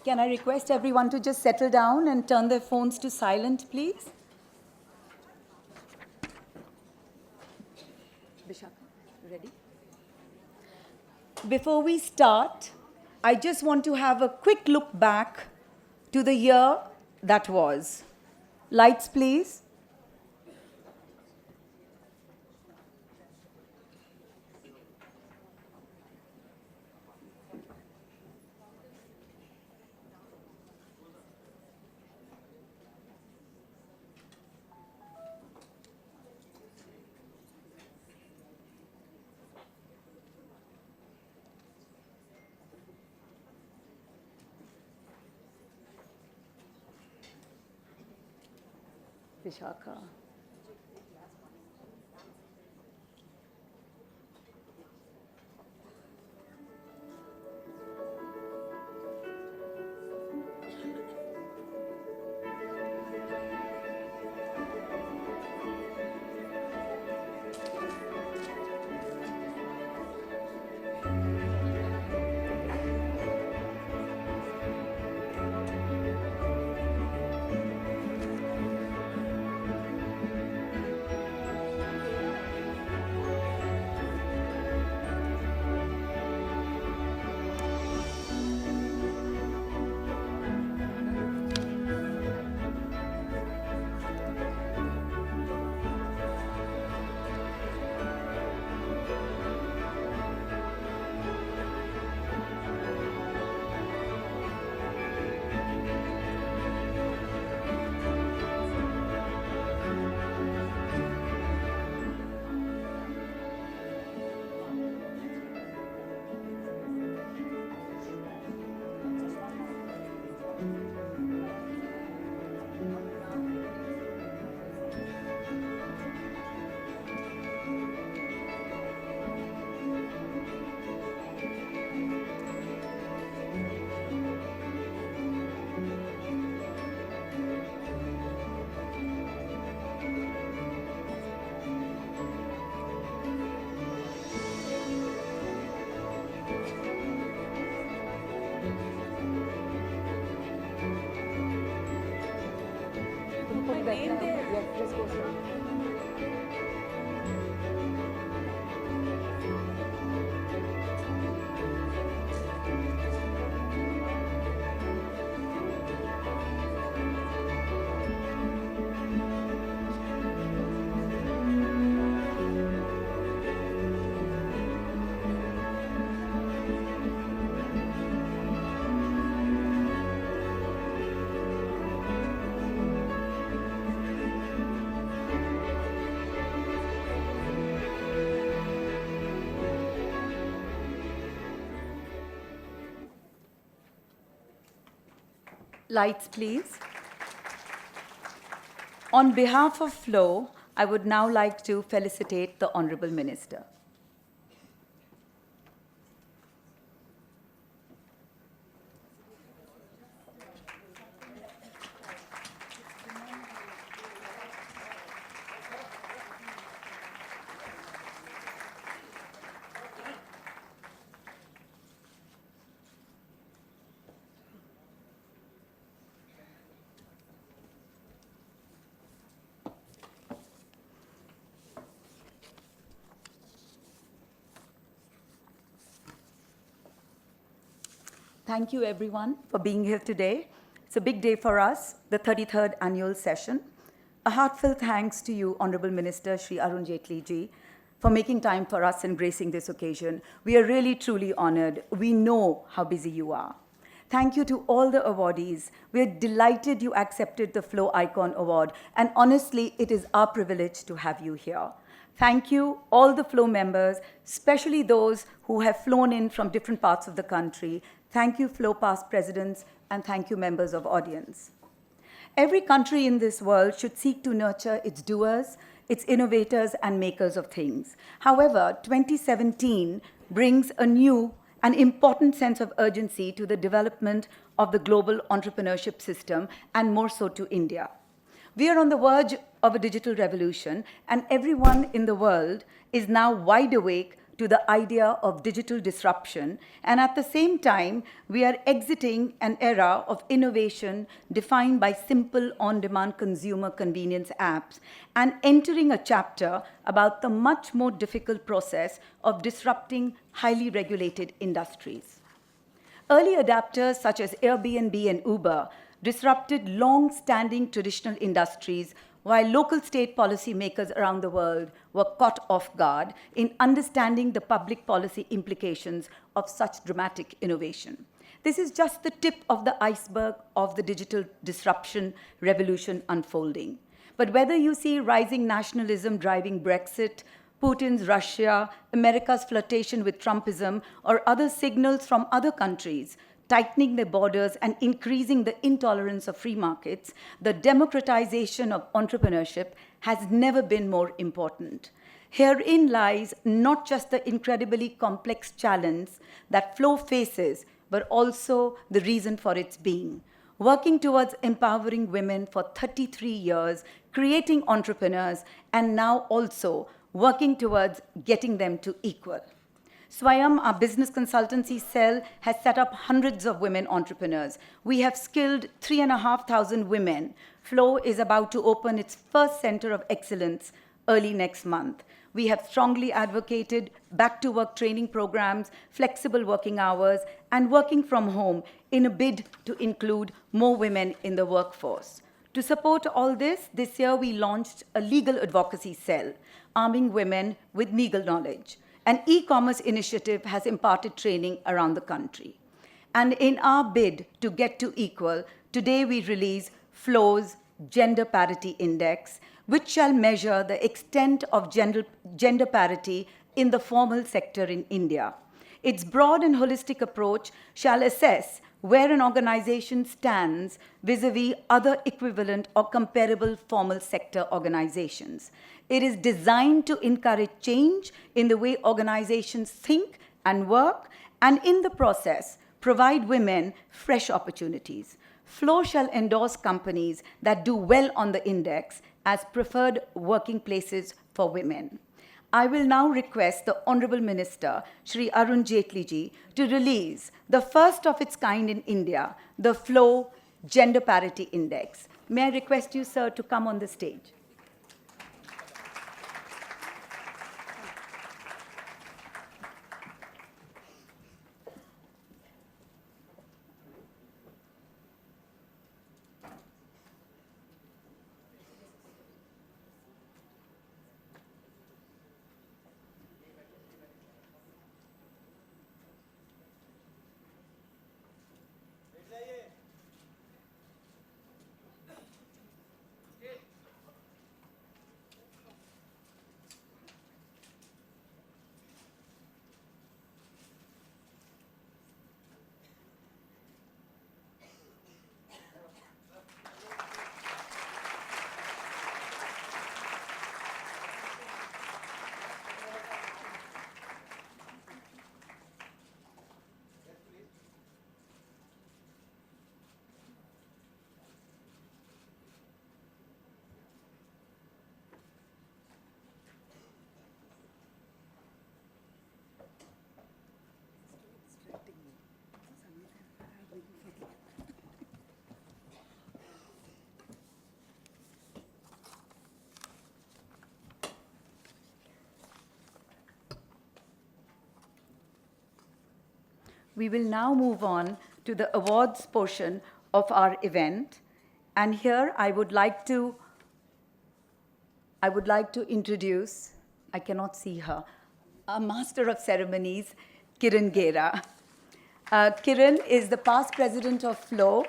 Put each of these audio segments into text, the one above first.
Can I request everyone to just settle down and turn their phones to silent, please? Vishaka, ready? Before we start, I just want to have a quick look back to the year that was. Lights, please. Vishaka. Lights, please. On behalf of FLOW, I would now like to felicitate the Honorable Minister. Thank you, everyone, for being here today. It's a big day for us, the 33rd annual session. A heartfelt thanks to you, Honorable Minister Shri Arun Jaitley ji, for making time for us and gracing this occasion. We are really, truly honored. We know how busy you are. Thank you to all the awardees. We're delighted you accepted the FLOW Icon Award, and honestly, it is our privilege to have you here. Thank you, all the FLOW members, especially those who have flown in from different parts of the country. Thank you, FLOW past presidents, and thank you, members of audience. Every country in this world should seek to nurture its doers, its innovators, and makers of things. However, 2017 brings a new and important sense of urgency to the development of the global entrepreneurship system, and more so to India. We are on the verge of a digital revolution, and everyone in the world is now wide awake to the idea of digital disruption, and at the same time, we are exiting an era of innovation defined by simple on-demand consumer convenience apps and entering a chapter about the much more difficult process of disrupting highly regulated industries. Early adapters such as Airbnb and Uber disrupted long-standing traditional industries, while local state policymakers around the world were caught off guard in understanding the public policy implications of such dramatic innovation. This is just the tip of the iceberg of the digital disruption revolution unfolding. But whether you see rising nationalism driving Brexit, Putin's Russia, America's flirtation with Trumpism, or other signals from other countries tightening their borders and increasing the intolerance of free markets, the democratization of entrepreneurship has never been more important. Herein lies not just the incredibly complex challenge that Flow faces, but also the reason for its being. Working towards empowering women for 33 years, creating entrepreneurs, and now also working towards getting them to equal. Swayam, our business consultancy cell, has set up hundreds of women entrepreneurs. We have skilled 3,500 women. Flow is about to open its first center of excellence early next month. We have strongly advocated back-to-work training programs, flexible working hours, and working from home in a bid to include more women in the workforce. To support all this year we launched a legal advocacy cell, arming women with legal knowledge. An e-commerce initiative has imparted training around the country. And in our bid to get to equal, today we release Flow's Gender Parity Index, which shall measure the extent of gender parity in the formal sector in India. Its broad and holistic approach shall assess where an organization stands vis-a-vis other equivalent or comparable formal sector organizations. It is designed to encourage change in the way organizations think and work, and in the process, provide women fresh opportunities. Flow shall endorse companies that do well on the index as preferred working places for women. I will now request the Honorable Minister, Shri Arun Jaitley ji, to release the first of its kind in India, the Flow Gender Parity Index. May I request you, sir, to come on the stage? We will now move on to the awards portion of our event. And here I would like to introduce, I cannot see her, our Master of Ceremonies, Kiran Gera. Kiran is the past president of Flow,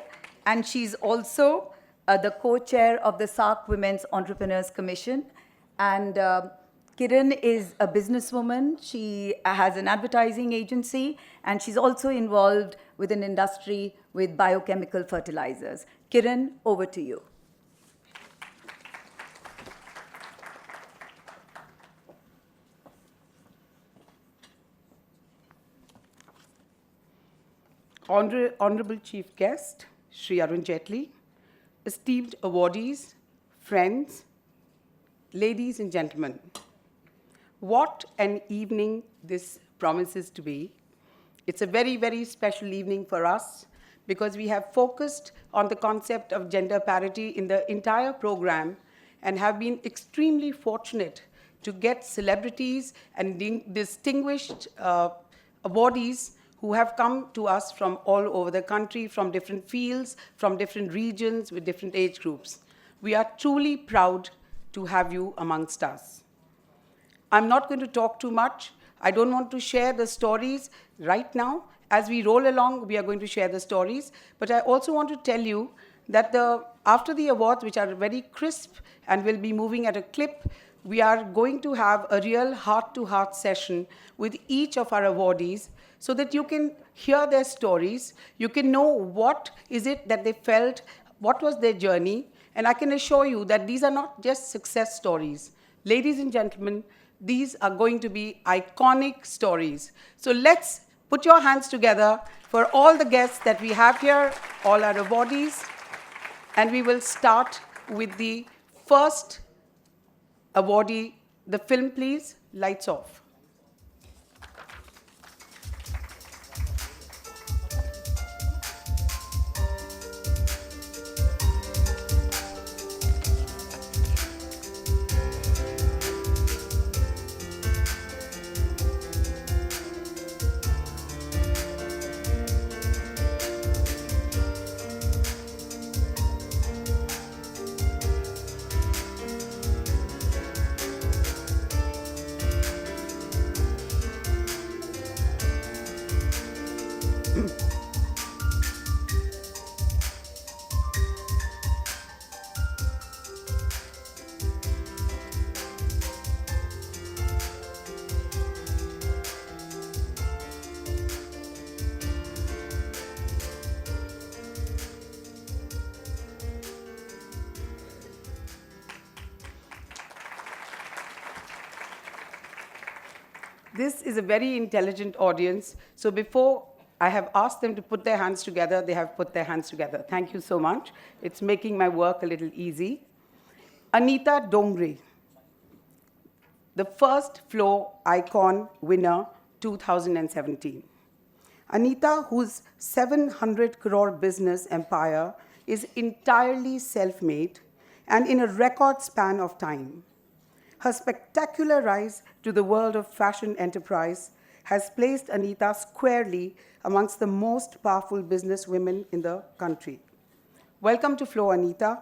and she's also the co-chair of the SARC Women's Entrepreneurs Commission. And Kiran is a businesswoman. She has an advertising agency, and she's also involved with an industry with biochemical fertilizers. Kiran, over to you. Honorable Chief Guest, Shri Arun Jaitley, esteemed awardees, friends, ladies and gentlemen, what an evening this promises to be. It's a very, very special evening for us because we have focused on the concept of gender parity in the entire program and have been extremely fortunate to get celebrities and distinguished awardees who have come to us from all over the country, from different fields, from different regions, with different age groups. We are truly proud to have you amongst us. I'm not going to talk too much. I don't want to share the stories right now. As we roll along, we are going to share the stories. But I also want to tell you that after the awards, which are very crisp and will be moving at a clip, we are going to have a real heart-to-heart session with each of our awardees so that you can hear their stories, you can know what is it that they felt, what was their journey, and I can assure you that these are not just success stories. Ladies and gentlemen, these are going to be iconic stories. So let's put your hands together for all the guests that we have here, all our awardees, and we will start with the first awardee. The film, please. Lights off. This is a very intelligent audience. So before I have asked them to put their hands together, they have put their hands together. Thank you so much. It's making my work a little easy. Anita Dongre, the first floor icon winner 2017. Anita, whose 700 crore business empire is entirely self-made and in a record span of time. Her spectacular rise to the world of fashion enterprise has placed Anita squarely amongst the most powerful businesswomen in the country. Welcome to Flow, Anita.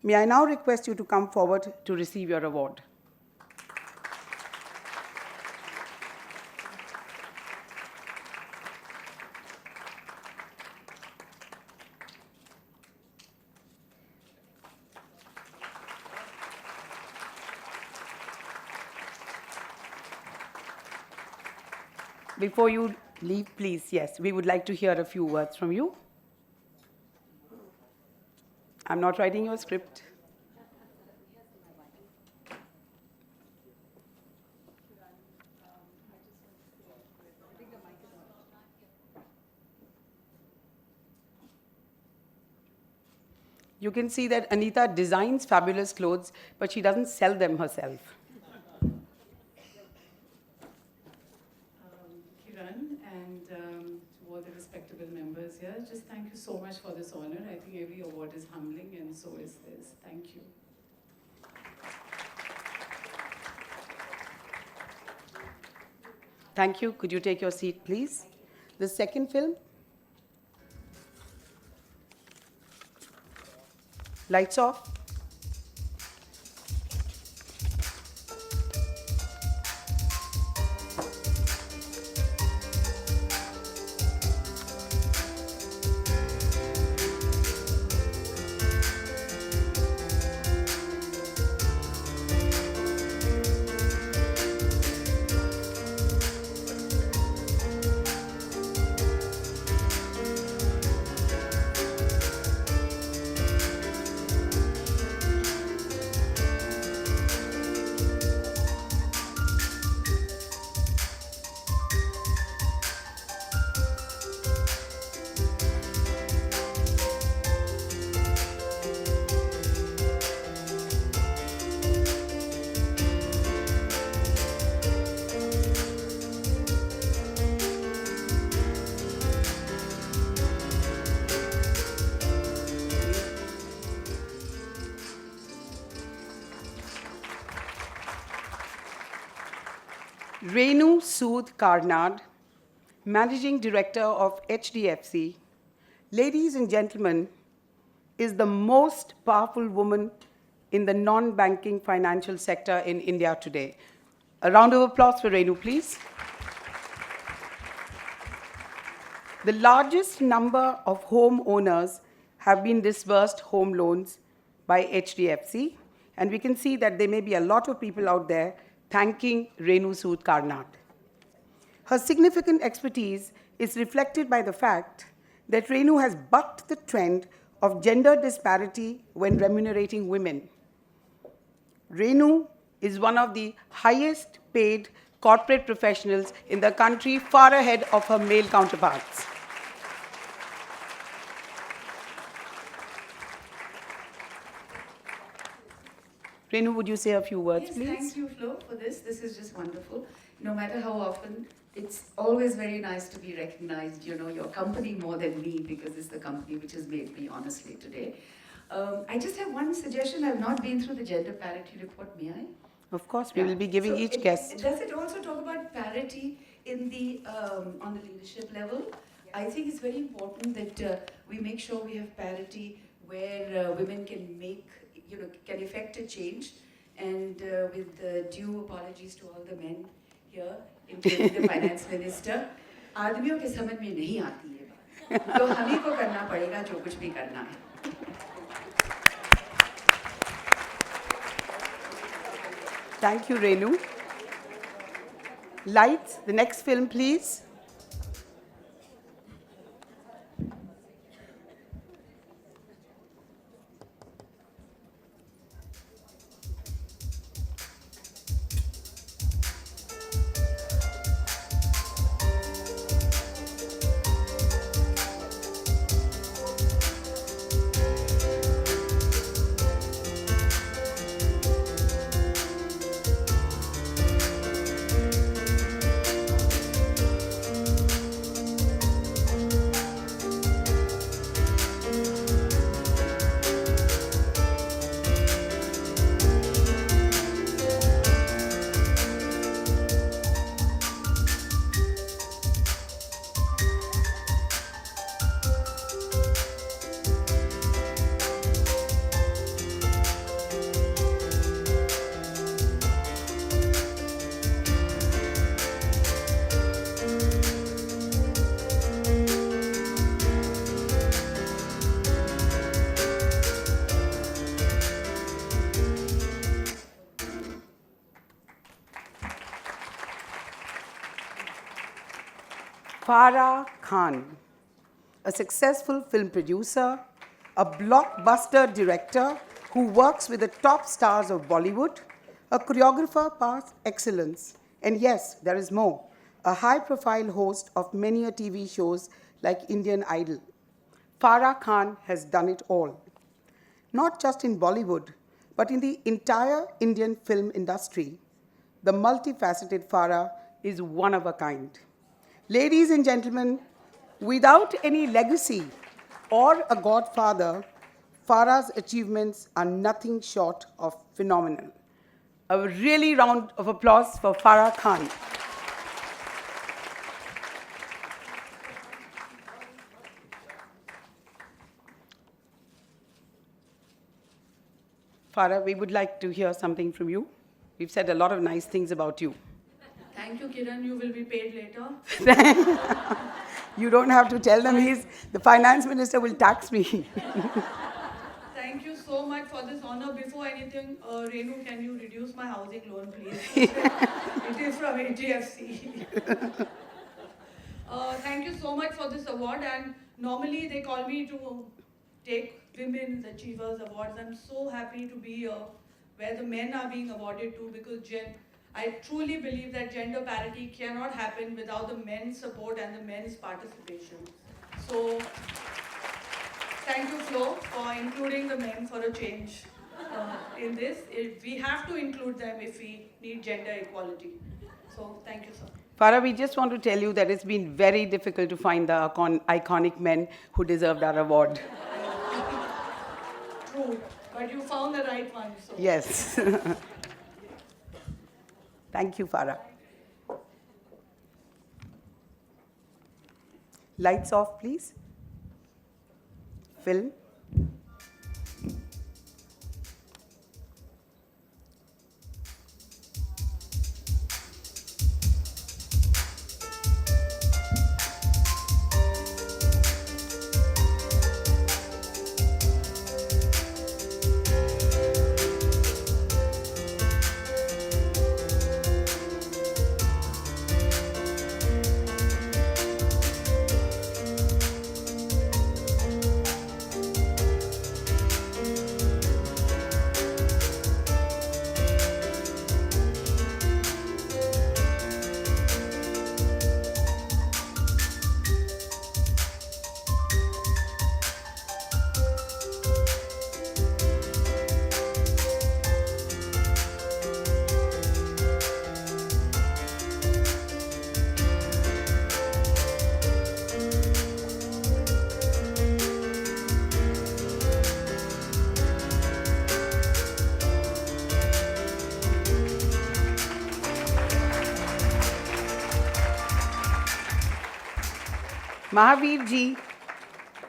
May I now request you to come forward to receive your award. Before you leave, please, yes, we would like to hear a few words from you. I'm not writing your script. You can see that Anita designs fabulous clothes, but she doesn't sell them herself. Here. Just thank you so much for this honor. I think every award is humbling, and so is this. Thank you. Thank you. Could you take your seat, please? The second film. Lights off. Renu Sood Karnad, Managing Director of HDFC, ladies and gentlemen, is the most powerful woman in the non-banking financial sector in India today. A round of applause for Renu, please. The largest number of home owners have been disbursed home loans by HDFC, and we can see that there may be a lot of people out there thanking Renu Sood Karnad. Her significant expertise is reflected by the fact that Renu has bucked the trend of gender disparity when remunerating women. Renu is one of the highest paid corporate professionals in the country, far ahead of her male counterparts. Renu, would you say a few words, Yes, please? thank you, Flo, for this. This is just wonderful. No matter how often, it's always very nice to be recognized, your company more than me, because it's the company which has made me, honestly, today. I just have one suggestion. I've not been through the gender parity report, may I? Of course, we will be giving So each guest. Does it also talk about parity in the on the leadership level? I think it's very important that we make sure we have parity where women can make, can effect a change. And with due apologies to all the men here, including the finance minister, आदमियों के समझ में नहीं आती है बात, तो हम ही को करना पड़ेगा जो कुछ भी करना है. Thank you, Renu. Lights, the next film, please. Farah Khan, a successful film producer, a blockbuster director who works with the top stars of Bollywood, a choreographer par excellence, and yes, there is more, a high-profile host of many TV shows like Indian Idol. Farah Khan has done it all, not just in Bollywood, but in the entire Indian film industry. The multifaceted Farah is one of a kind. Ladies and gentlemen, without any legacy or a godfather, Farah's achievements are nothing short of phenomenal. A really round of applause for Farah Khan. Farah, we would like to hear something from you. We've said a lot of nice things about you. Thank you, Kiran. You will be paid later. You don't have to tell them. The finance minister will tax me. Thank you so much for this honor. Before anything, Renu, can you reduce my housing loan, please? It is from HDFC. Thank you so much for this award. And normally they call me to take Women's Achievers Awards. I'm so happy to be here where the men are being awarded too, because I truly believe that gender parity cannot happen without the men's support and the men's participation. So, thank you, Flo, for including the men for a change in this. We have to include them if we need gender equality. So, thank you, sir. Farah, we just want to tell you that it's been very difficult to find the iconic men who deserved our award. True, but you found the right one. So. Yes. Thank you, Farah. Lights off, please. Film.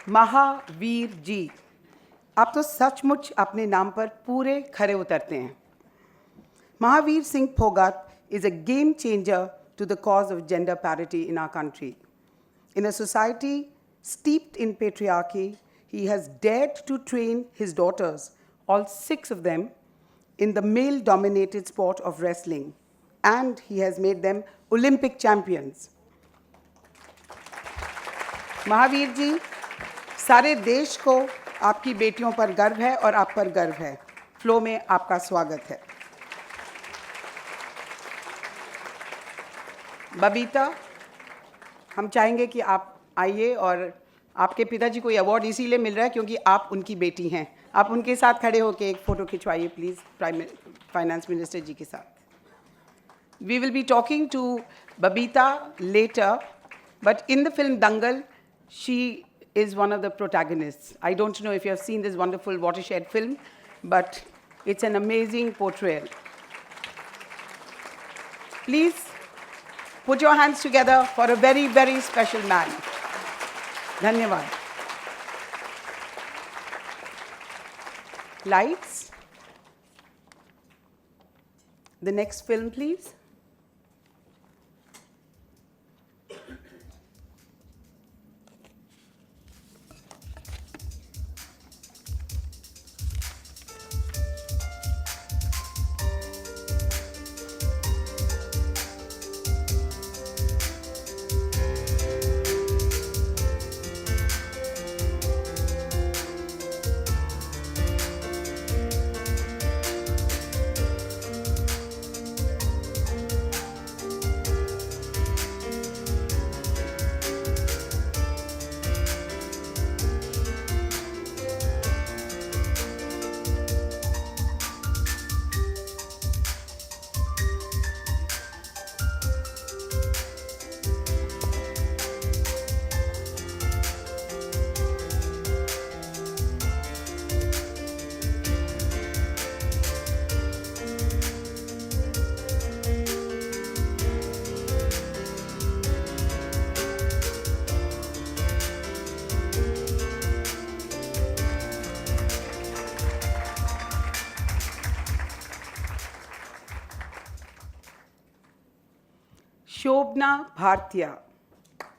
Mahavir ji, आप तो सचमुच अपने नाम पर पूरे खरे उतरते हैं. Mahavir Singh Phogat is a game changer to the cause of gender parity in our country. In a society steeped in patriarchy, he has dared to train his daughters, all 6 of them, in the male-dominated sport of wrestling, and he has made them Olympic champions. Mahavir ji, सारे देश को आपकी बेटियों पर गर्व है और आप पर गर्व है. फ्लो में आपका स्वागत है. बबीता, हम चाहेंगे कि आप आइए और आपके पिताजी को ये अवार्ड इसीलिए मिल रहा है क्योंकि आप उनकी बेटी हैं. आप उनके साथ खड़े होकर एक फ़ोटो खिंचवाइए प्लीज़, फाइनेंस मिनिस्टर जी के साथ. We will be talking to Babita later, but in the film Dangal, she is one of the protagonists. I don't know if you have seen this wonderful watershed film, but it's an amazing portrayal. Please put your hands together for a very, very special man. Dhanyavad. Lights. The next film, please. Shobna Bhartiya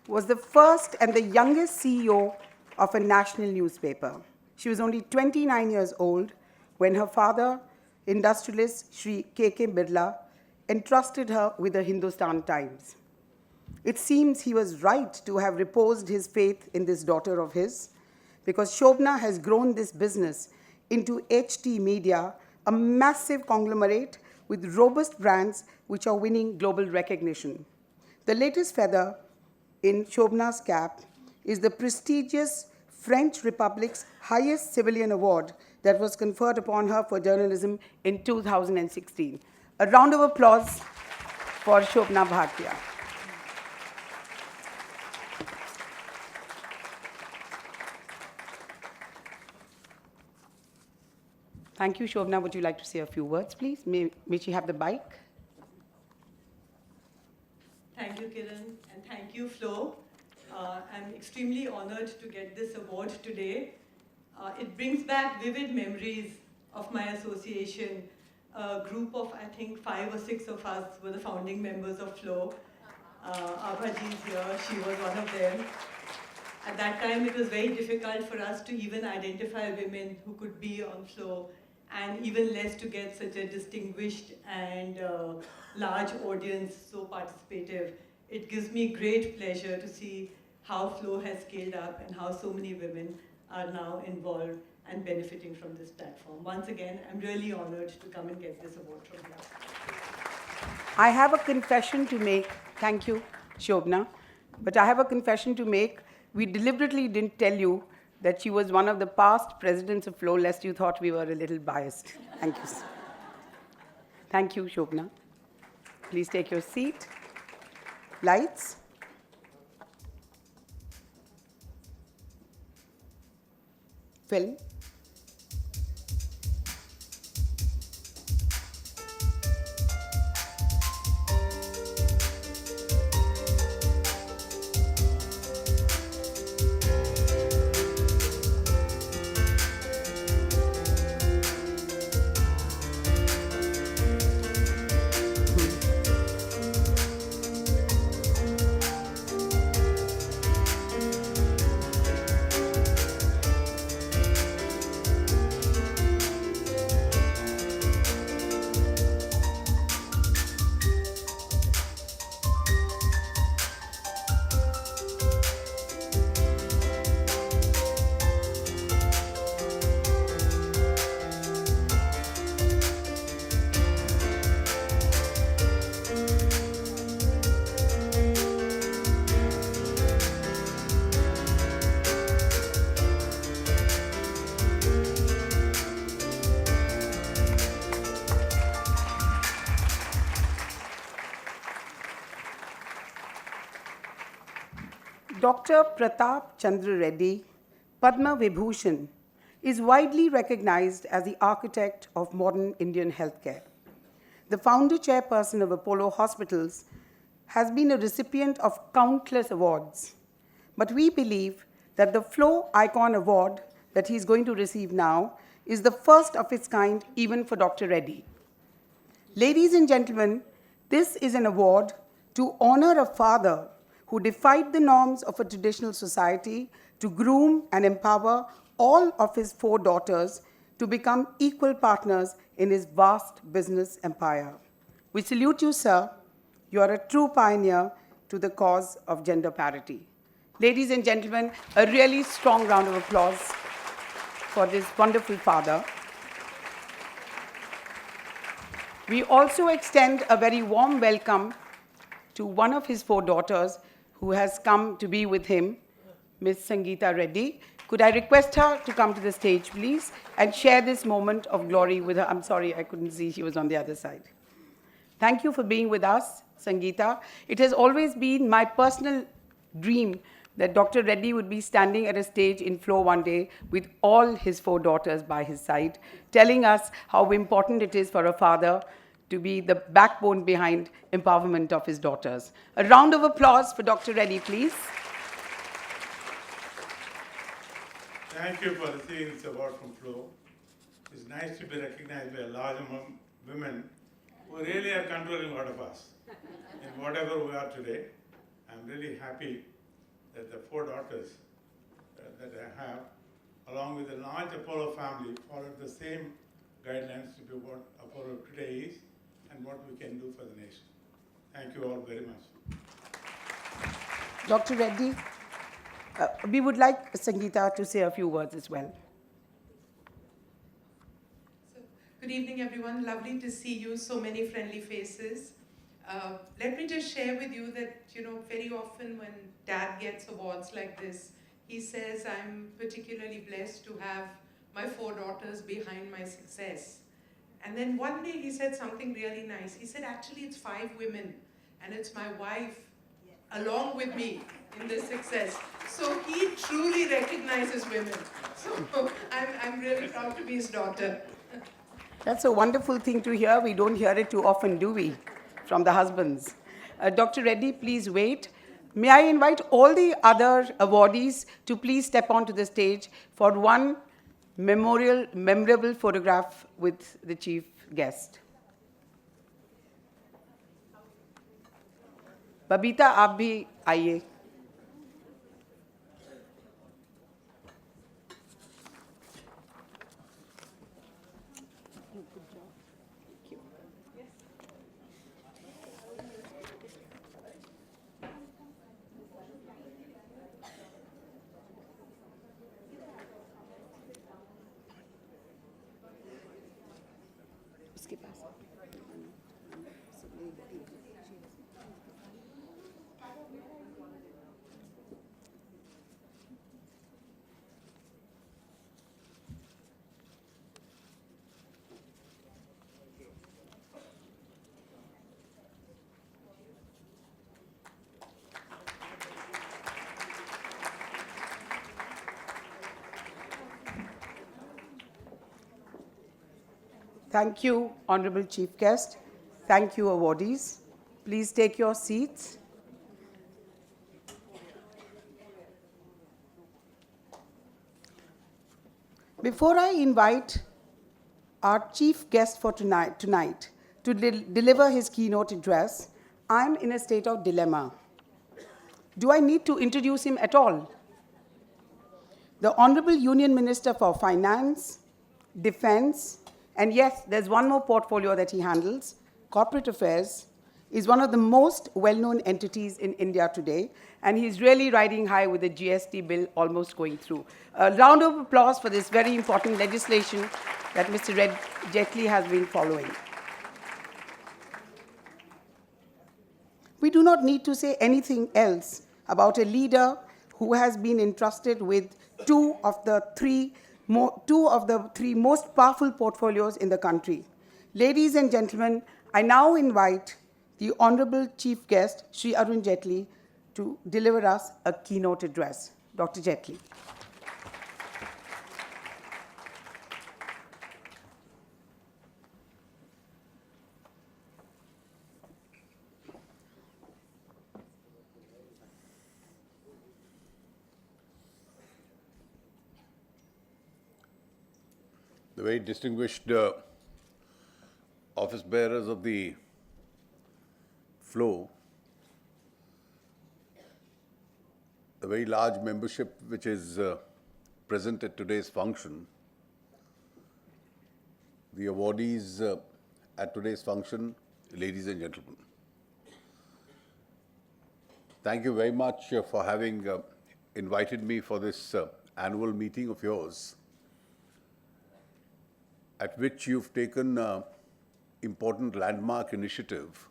was the first and the youngest CEO of a national newspaper. She was only 29 years old when her father, industrialist Shri K.K. Birla, entrusted her with the Hindustan Times. It seems he was right to have reposed his faith in this daughter of his, because Shobna has grown this business into HT Media, a massive conglomerate with robust brands which are winning global recognition. The latest feather in Shobna's cap is the prestigious French Republic's highest civilian award that was conferred upon her for journalism in 2016. A round of applause for Shobna Bhartiya. Thank you, Shobna. Would you like to say a few words, please? May she have the mic? Thank you, Kiran, and thank you, Flo. I'm extremely honored to get this award today. It brings back vivid memories of my association. A group of, I think, 5 or 6 of us were the founding members of FLOW. Abhaji is here, she was one of them. At that time, it was very difficult for us to even identify women who could be on FLOW, and even less to get such a distinguished and large audience so participative. It gives me great pleasure to see how FLOW has scaled up and how so many women are now involved and benefiting from this platform. Once again, I'm really honored to come and get this award from here. I have a confession to make. Thank you, Shobna. But I have a confession to make. We deliberately didn't tell you that she was one of the past presidents of FLOW, lest you thought we were a little biased. Thank you. Thank you, Shobna. Please take your seat. Lights. Film. Dr. Pratap Chandra Reddy, Padma Vibhushan, is widely recognized as the architect of modern Indian healthcare. The founder chairperson of Apollo Hospitals has been a recipient of countless awards. But we believe that the FLOW Icon Award that he's going to receive now is the first of its kind even for Dr. Reddy. Ladies and gentlemen, this is an award to honor a father who defied the norms of a traditional society to groom and empower all of his 4 daughters to become equal partners in his vast business empire. We salute you, sir. You are a true pioneer to the cause of gender parity. Ladies and gentlemen, a really strong round of applause for this wonderful father. We also extend a very warm welcome to one of his 4 daughters who has come to be with him, Ms. Sangeeta Reddy. Could I request her to come to the stage, please, and share this moment of glory with her? I'm sorry, I couldn't see, she was on the other side. Thank you for being with us, Sangeeta. It has always been my personal dream that Dr. Reddy would be standing at a stage in FLOW one day with all his 4 daughters by his side, telling us how important it is for a father to be the backbone behind empowerment of his daughters. A round of applause for Dr. Reddy, please. Thank you for receiving this award from FLOW. It's nice to be recognized by a large amount of women who really are controlling a lot of us in whatever we are today. I'm really happy that the 4 daughters that I have, along with the large Apollo family, followed the same guidelines to be what Apollo today is and what we can do for the nation. Thank you all very much. Dr. Reddy, we would like Sangeeta to say a few words as well. So, good evening, everyone. Lovely to see you, so many friendly faces. Let me just share with you that, very often when Dad gets awards like this, he says, I'm particularly blessed to have my 4 daughters behind my success. And then one day he said something really nice. He said, actually, it's 5 women, and it's my wife along with me in this success. So he truly recognizes women. So I'm really proud to be his daughter. That's a wonderful thing to hear. We don't hear it too often, do we, from the husbands? Dr. Reddy, please wait. May I invite all the other awardees to please step onto the stage for one memorable photograph with the chief guest. Babita, आप भी आइए. उसके पास. Thank you, Honorable Chief Guest. Thank you, awardees. Please take your seats. Before I invite our chief guest for tonight to deliver his keynote address, I'm in a state of dilemma. Do I need to introduce him at all? The Honorable Union Minister for Finance, Defense, and yes, there's one more portfolio that he handles, Corporate Affairs, is one of the most well-known entities in India today, and he's really riding high with the GST bill almost going through. A round of applause for this very important legislation that Mr. Jaitley has been following. We do not need to say anything else about a leader who has been entrusted with two of the three most powerful portfolios in the country. Ladies and gentlemen, I now invite the Honorable Chief Guest, Shri Arun Jaitley, to deliver us a keynote address. Dr. Jaitley. The very distinguished office bearers of the flow, the very large membership which is present at today's function, the awardees at today's function, ladies and gentlemen. Thank you very much for having invited me for this annual meeting of yours, at which you've taken an important landmark initiative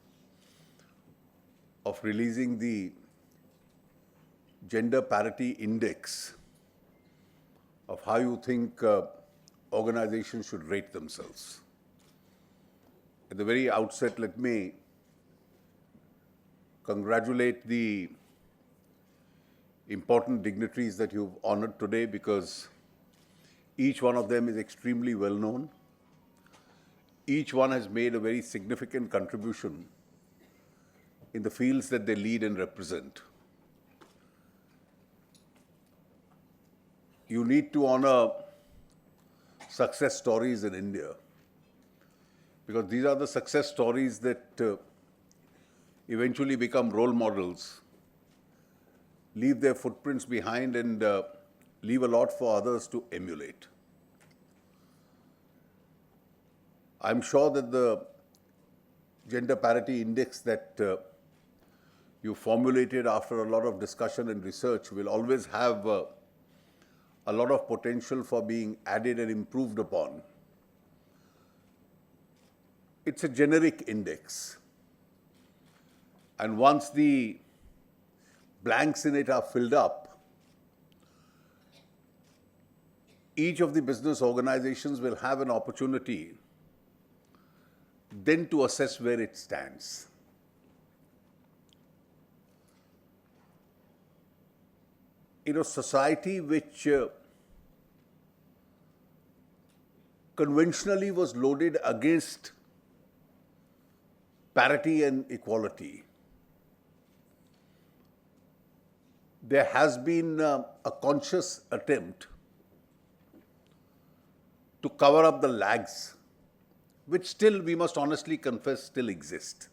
of releasing the gender parity index of how you think organizations should rate themselves. At the very outset, let me congratulate the important dignitaries that you've honored today, because each one of them is extremely well known. Each one has made a very significant contribution in the fields that they lead and represent. You need to honor success stories in India, because these are the success stories that eventually become role models, leave their footprints behind, and leave a lot for others to emulate. I'm sure that the gender parity index that you formulated after a lot of discussion and research will always have a lot of potential for being added and improved upon. It's a generic index. And once the blanks in it are filled up, each of the business organizations will have an opportunity then to assess where it stands. In a society which conventionally was loaded against parity and equality, there has been a conscious attempt to cover up the lags, which still, we must honestly confess, still exist.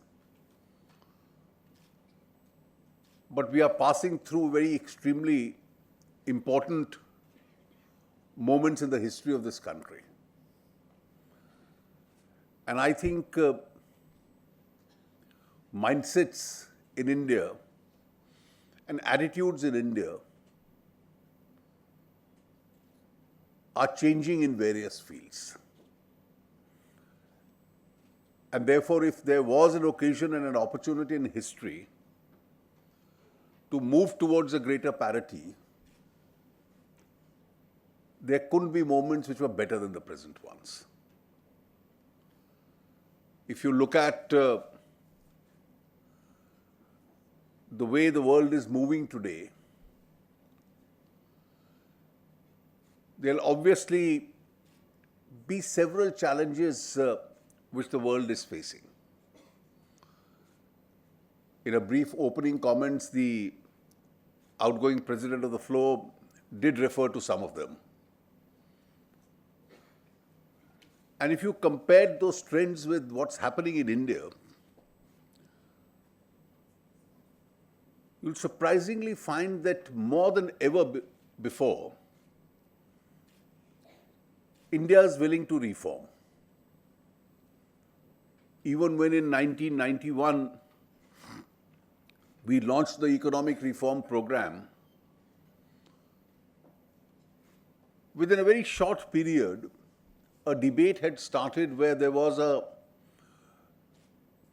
But we are passing through very extremely important moments in the history of this country. And I think mindsets in India and attitudes in India are changing in various fields. And therefore, if there was an occasion and an opportunity in history to move towards a greater parity, there couldn't be moments which were better than the present ones. If you look at the way the world is moving today, there'll obviously be several challenges which the world is facing. In a brief opening comments, the outgoing president of the floor did refer to some of them. And if you compare those trends with what's happening in India, you'll surprisingly find that more than ever before, India is willing to reform. Even when in 1991, we launched the economic reform program, within a very short period, a debate had started where there was a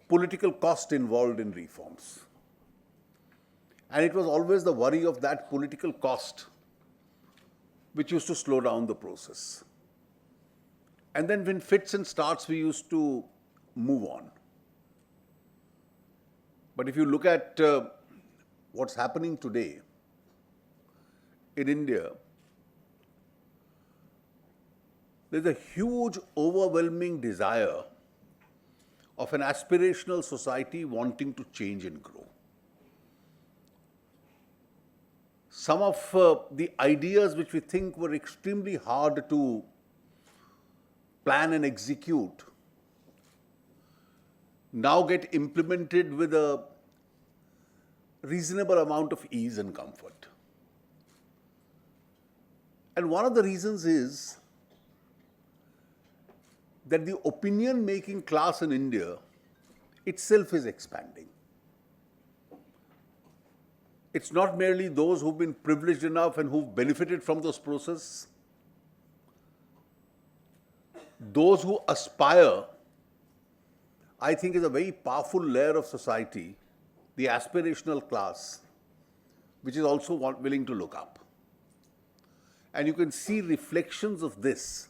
political cost involved in reforms. And it was always the worry of that political cost which used to slow down the process. And then when fits and starts, we used to move on. But if you look at what's happening today in India, there's a huge, overwhelming desire of an aspirational society wanting to change and grow. Some of the ideas which we think were extremely hard to plan and execute now get implemented with a reasonable amount of ease and comfort. And one of the reasons is that the opinion-making class in India itself is expanding. It's not merely those who've been privileged enough and who've benefited from those processes. Those who aspire, I think, is a very powerful layer of society, the aspirational class, which is also willing to look up. And you can see reflections of this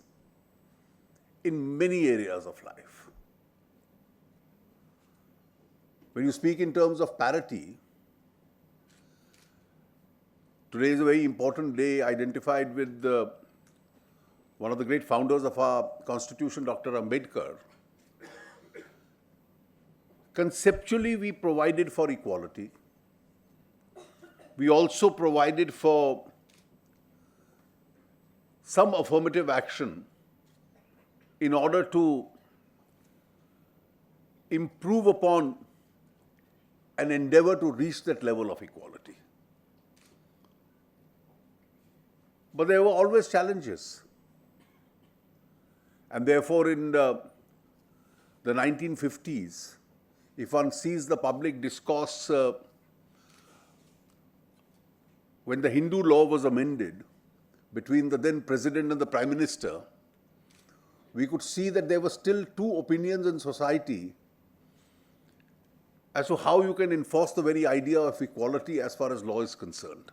in many areas of life. When you speak in terms of parity, today is a very important day identified with one of the great founders of our constitution, Dr. Ambedkar. Conceptually, we provided for equality. We also provided for some affirmative action in order to improve upon an endeavor to reach that level of equality. But there were always challenges. And therefore, in the 1950s, if one sees the public discourse when the Hindu law was amended between the then president and the prime minister, we could see that there were still two opinions in society as to how you can enforce the very idea of equality as far as law is concerned.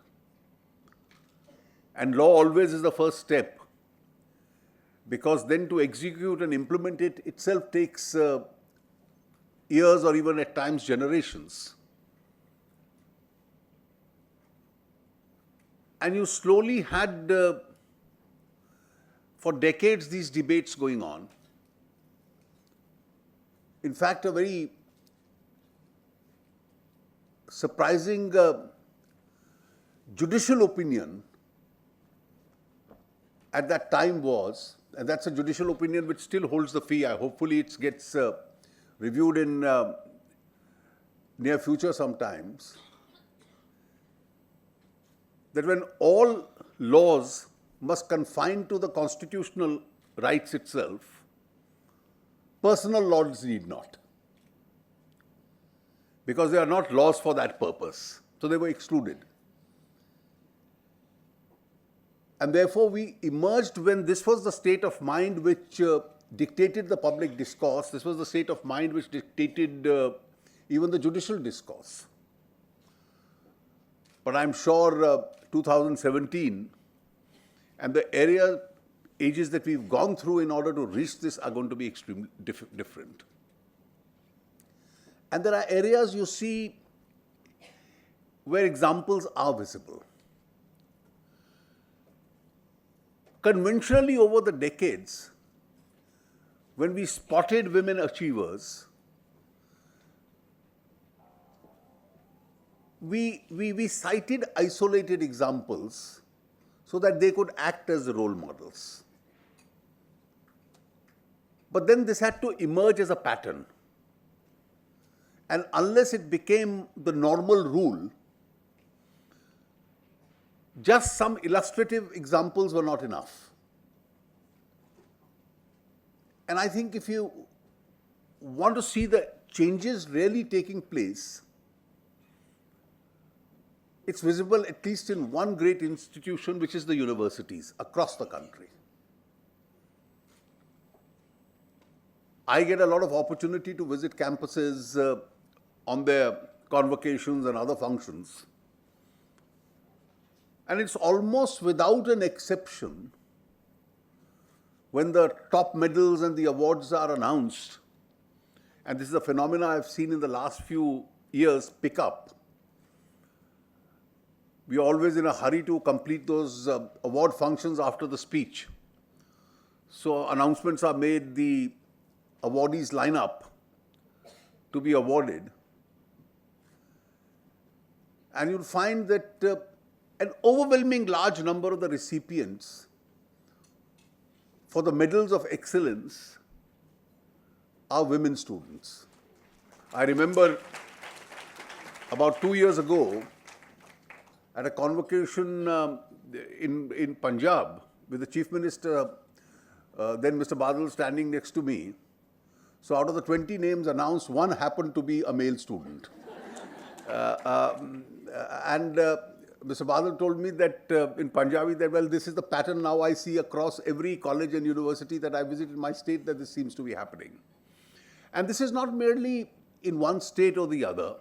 And law always is the first step, because then to execute and implement it itself takes years or even at times generations. And you slowly had for decades these debates going on. In fact, a very judicial opinion at that time was, and that's a judicial opinion which still holds the fee. Hopefully it gets reviewed in near future sometimes, that when all laws must confine to the constitutional rights itself, personal laws need not, because they are not laws for that purpose. So they were excluded. And therefore we emerged when this was the state of mind which dictated the public discourse. This was the state of mind which dictated even the judicial discourse. But I'm sure 2017 and the ages that we've gone through in order to reach this are going to be extremely different. And there are areas you see where examples are visible. Conventionally, over the decades, when we spotted women achievers, we cited isolated examples so that they could act as role models. But then this had to emerge as a pattern. And unless it became the normal rule, just some illustrative examples were not enough. And I think if you want to see the changes really taking place, it's visible at least in one great institution, which is the universities across the country. I get a lot of opportunity to visit campuses on their convocations and other functions. And it's almost without an exception, when the top medals and the awards are announced, and this is a phenomenon I've seen in the last few years pick up, we're always in a hurry to complete those award functions after the speech. So announcements are made, the awardees line up to be awarded. And you'll find that an overwhelming large number of the recipients for the medals of excellence are women students. I remember about 2 years ago at a convocation in Punjab with the Chief Minister, then Mr. Badal, standing next to me. So out of the 20 names announced, one happened to be a male student. Mr. Badal told me that in Punjabi that, well, this is the pattern now I see across every college and university that I visit in my state, that this seems to be happening. And this is not merely in one state or the other,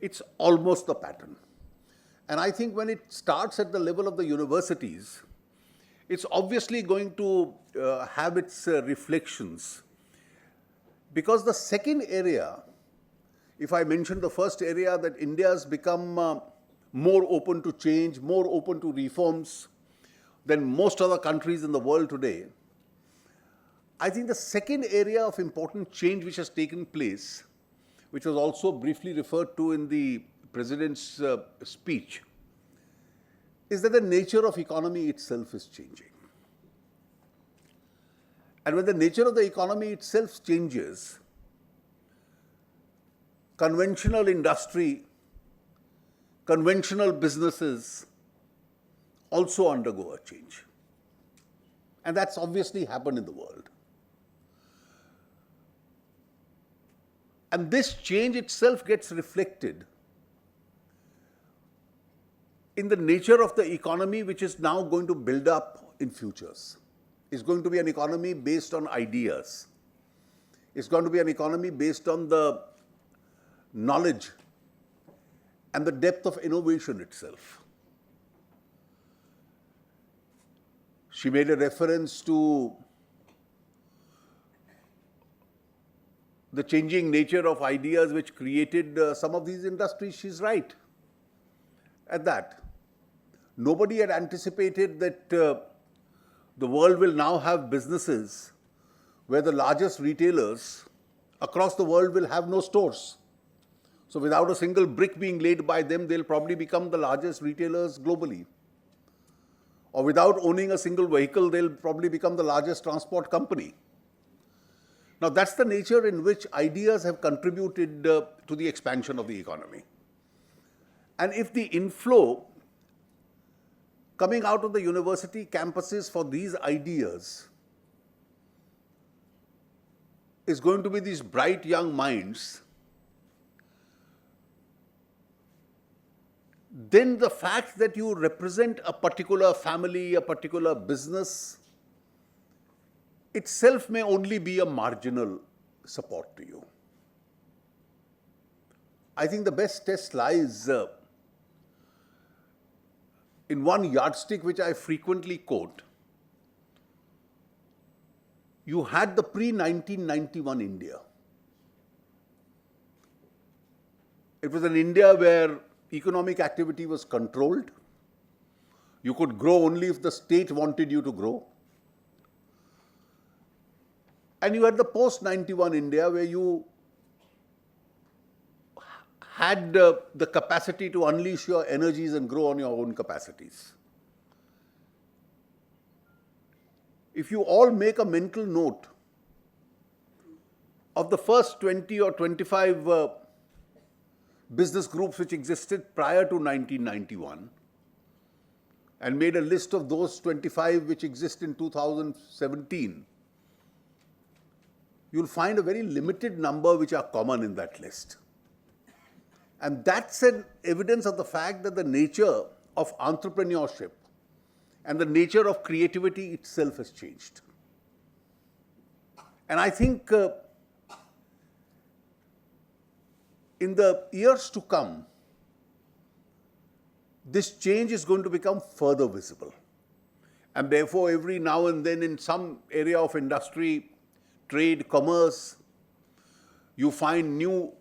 it's almost the pattern. And I think when it starts at the level of the universities, it's obviously going to have its reflections. Because the second area, if I mention the first area, that India has become more open to change, more open to reforms than most other countries in the world today, I think the second area of important change which has taken place, which was also briefly referred to in the President's speech, is that the nature of economy itself is changing. And when the nature of the economy itself changes, conventional industry, conventional businesses also undergo a change. And that's obviously happened in the world. And this change itself gets reflected in the nature of the economy which is now going to build up in futures. It's going to be an economy based on ideas. It's going to be an economy based on the knowledge and the depth of innovation itself. She made a reference to the changing nature of ideas which created some of these industries. She's right at that. Nobody had anticipated that the world will now have businesses where the largest retailers across the world will have no stores. So without a single brick being laid by them, they'll probably become the largest retailers globally. Or without owning a single vehicle, they'll probably become the largest transport company. Now that's the nature in which ideas have contributed to the expansion of the economy. And if the inflow coming out of the university campuses for these ideas is going to be these bright young minds, then the fact that you represent a particular family, a particular business, itself may only be a marginal support to you. I think the best test lies in one yardstick which I frequently quote. You had the pre-1991 India. It was an India where economic activity was controlled. You could grow only if the state wanted you to grow. And you had the post-91 India where you had the capacity to unleash your energies and grow on your own capacities. If you all make a mental note of the first 20 or 25 business groups which existed prior to 1991 and made a list of those 25 which exist in 2017, you'll find a very limited number which are common in that list. And that's an evidence of the fact that the nature of entrepreneurship and the nature of creativity itself has changed. And I think in the years to come, this change is going to become further visible. And therefore, every now and then in some area of industry, trade, commerce, you find new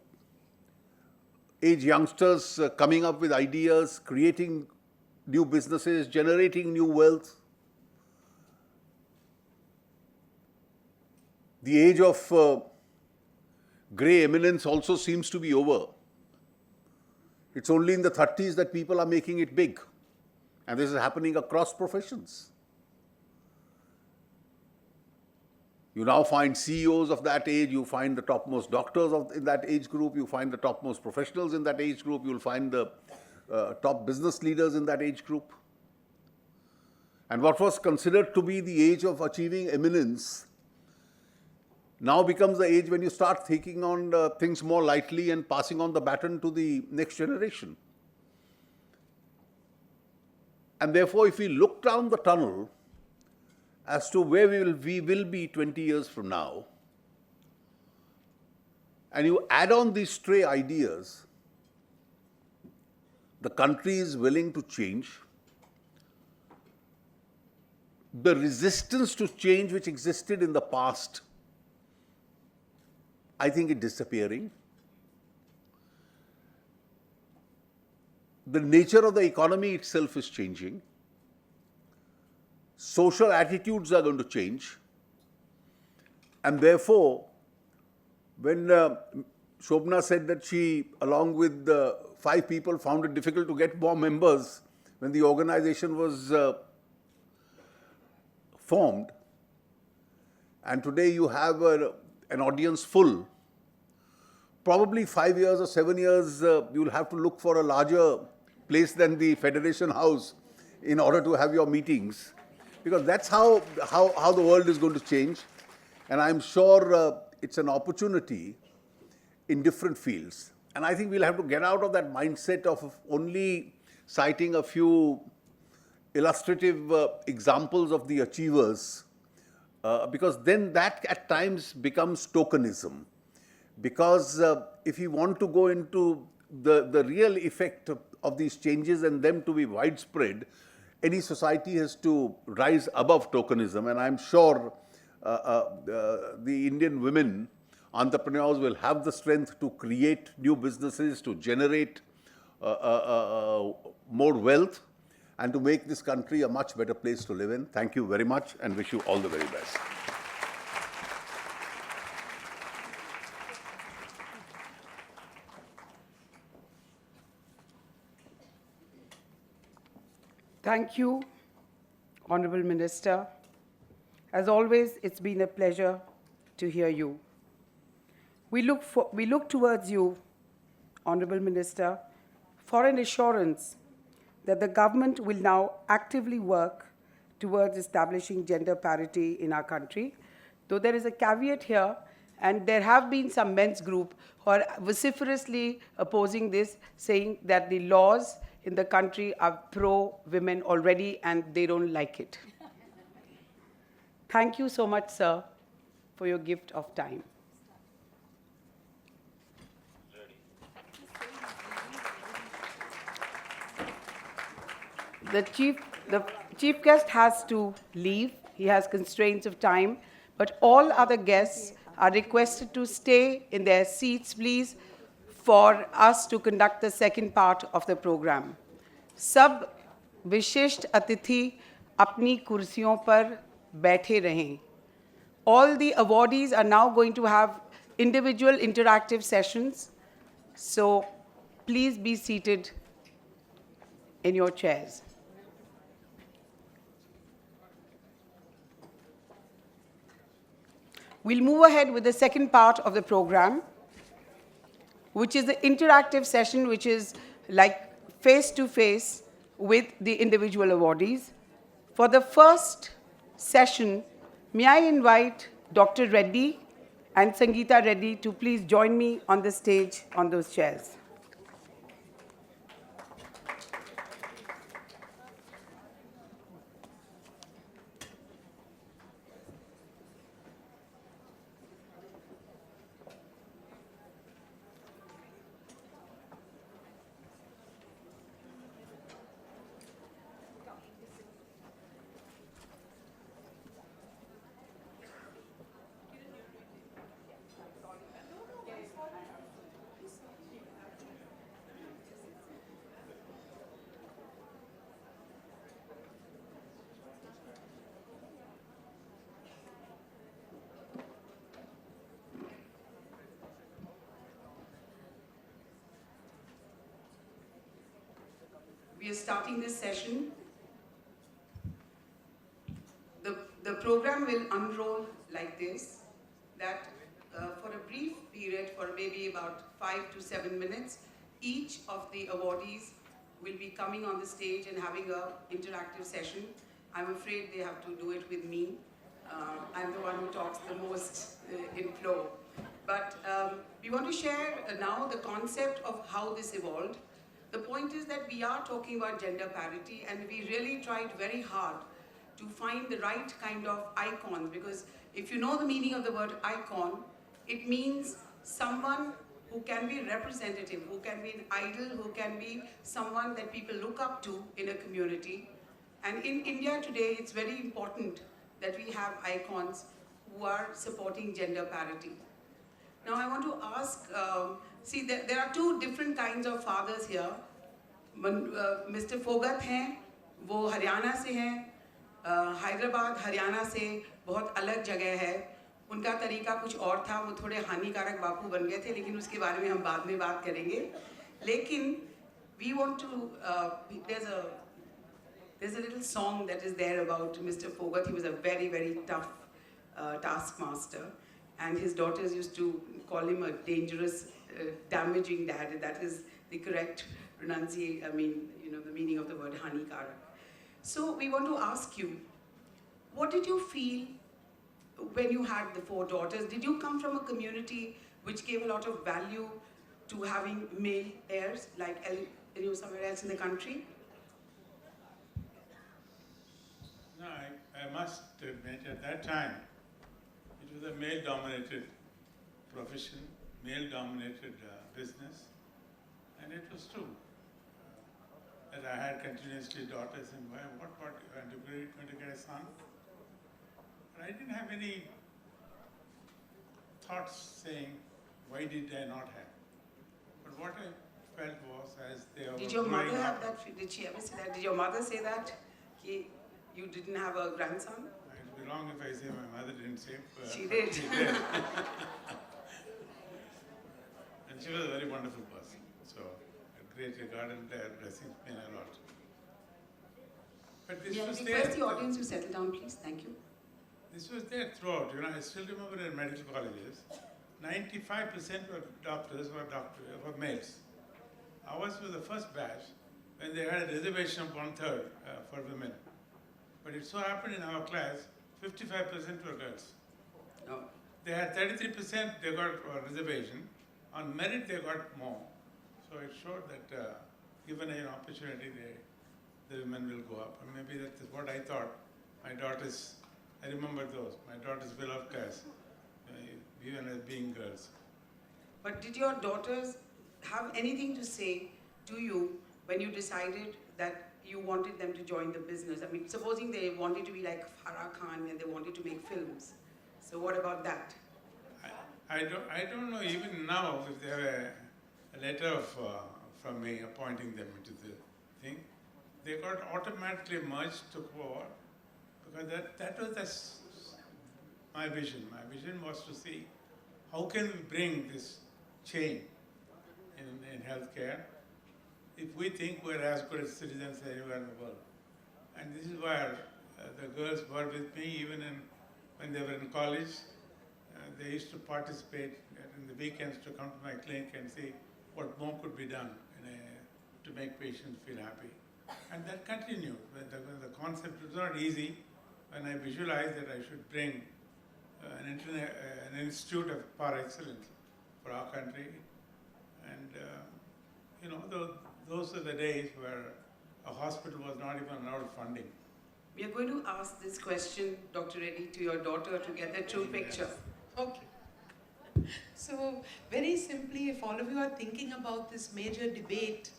age youngsters coming up with ideas, creating new businesses, generating new wealth. The age of grey eminence also seems to be over. It's only in the 30s that people are making it big. And this is happening across professions. You now find CEOs of that age, you find the topmost doctors in that age group, you find the topmost professionals in that age group, you'll find the top business leaders in that age group. And what was considered to be the age of achieving eminence now becomes the age when you start taking on things more lightly and passing on the baton to the next generation. And therefore, if we look down the tunnel as to where we will be 20 years from now, and you add on these stray ideas, the country is willing to change. The resistance to change which existed in the past, I think it's disappearing. The nature of the economy itself is changing. Social attitudes are going to change. And therefore, when Shobna said that she, along with 5 people, found it difficult to get more members when the organization was formed, and today you have an audience full, probably 5 years or 7 years, you'll have to look for a larger place than the Federation House in order to have your meetings. Because that's how the world is going to change. And I'm sure it's an opportunity in different fields. And I think we'll have to get out of that mindset of only citing a few illustrative examples of the achievers, because then that at times becomes tokenism. Because if you want to go into the real effect of these changes and them to be widespread, any society has to rise above tokenism. And I'm sure the Indian women entrepreneurs will have the strength to create new businesses, to generate more wealth, and to make this country a much better place to live in. Thank you very much and wish you all the very best. Thank you, Honorable Minister. As always, it's been a pleasure to hear you. We look towards you, Honorable Minister, for an assurance that the government will now actively work towards establishing gender parity in our country. Though there is a caveat here, and there have been some men's group who are vociferously opposing this, saying that the laws in the country are pro-women already and they don't like it. Thank you so much, sir, for your gift of time. The chief guest has to leave. He has constraints of time, but all other guests are requested to stay in their seats, please, for us to conduct the second part of the program. सब विशिष्ट अतिथि अपनी कुर्सियों पर बैठे रहें. All the awardees are now going to have individual interactive sessions, so please be seated in your chairs. We'll move ahead with the second part of the program, which is the interactive session, which is like face-to-face with the individual awardees. For the first session, may I invite Dr. Reddy and Sangeeta Reddy to please join me on the stage on those chairs. We are starting this session. The program will unroll like this, that for a brief period, for maybe about 5 to 7 minutes, each of the awardees will be coming on the stage and having an interactive session. I'm afraid they have to do it with me. I'm the one who talks the most in flow. But we want to share now the concept of how this evolved. The point is that we are talking about gender parity, and we really tried very hard to find the right kind of icon, because if you know the meaning of the word icon, it means someone who can be representative, who can be an idol, who can be someone that people look up to in a community. And in India today, it's very important that we have icons who are supporting gender parity. Now I want to ask, see there are two different kinds of fathers here. Mr. Fogat हैं, वो हरियाणा से हैं, हैदराबाद हरियाणा से बहुत अलग जगह है. उनका तरीका कुछ और था, वो थोड़े हानिकारक बापू बन गए थे, लेकिन उसके बारे में हम बाद में बात करेंगे. लेकिन we want to, there's a little song that is there about Mr. Fogat. He was a very, very tough taskmaster, and his daughters used to call him a dangerous, damaging dad. That is the correct pronunciation, the meaning of the word hanikara. So we want to ask you, what did you feel when you had the 4 daughters? Did you come from a community which gave a lot of value to having male heirs, like somewhere else in the country? No, I must admit at that time, it was a male-dominated profession, male-dominated business, and it was true. That I had continuously daughters, and what, and you're going to get a son? But I didn't have any thoughts saying, why did I not have? But what I felt was, as they were Did your mother growing have up, that? Did she ever say that? Did your mother say that? You didn't have a grandson? it would be wrong if I say my mother didn't say. She did. She did. And she was a very wonderful person. So, a great regard and blessings mean a lot. this May I was request there. the audience to settle down, please? Thank you. This was there throughout. I still remember in medical colleges, 95% of doctors were males. Ours was the first batch when they had a reservation of 1/3 for women. But it so happened in our class, 55% were girls. No. They had 33%, they got a reservation. On merit, they got more. So it showed that given an opportunity, the women will go up. And maybe that is what I thought. My daughters, I remember those. My daughters will have class, even as being girls. But did your daughters have anything to say to you when you decided that you wanted them to join the business? I mean, supposing they wanted to be like Farah Khan and they wanted to make films. So what about that? I don't know even now if they have a letter from me appointing them into the thing. They got automatically merged to forward because that was my vision. My vision was to see how can we bring this change in healthcare if we think we're as good as citizens anywhere in the world. And this is where the girls were with me even when they were in college. They used to participate in the weekends to come to my clinic and see what more could be done to make patients feel happy. And that continued. When the concept was not easy, when I visualized that I should bring an institute of par excellence for our country. And, those are the days where a hospital was not even allowed funding. We are going to ask this question, Dr. Reddy, to your daughter to get the true picture. Okay. So very simply, if all of you are thinking about this major debate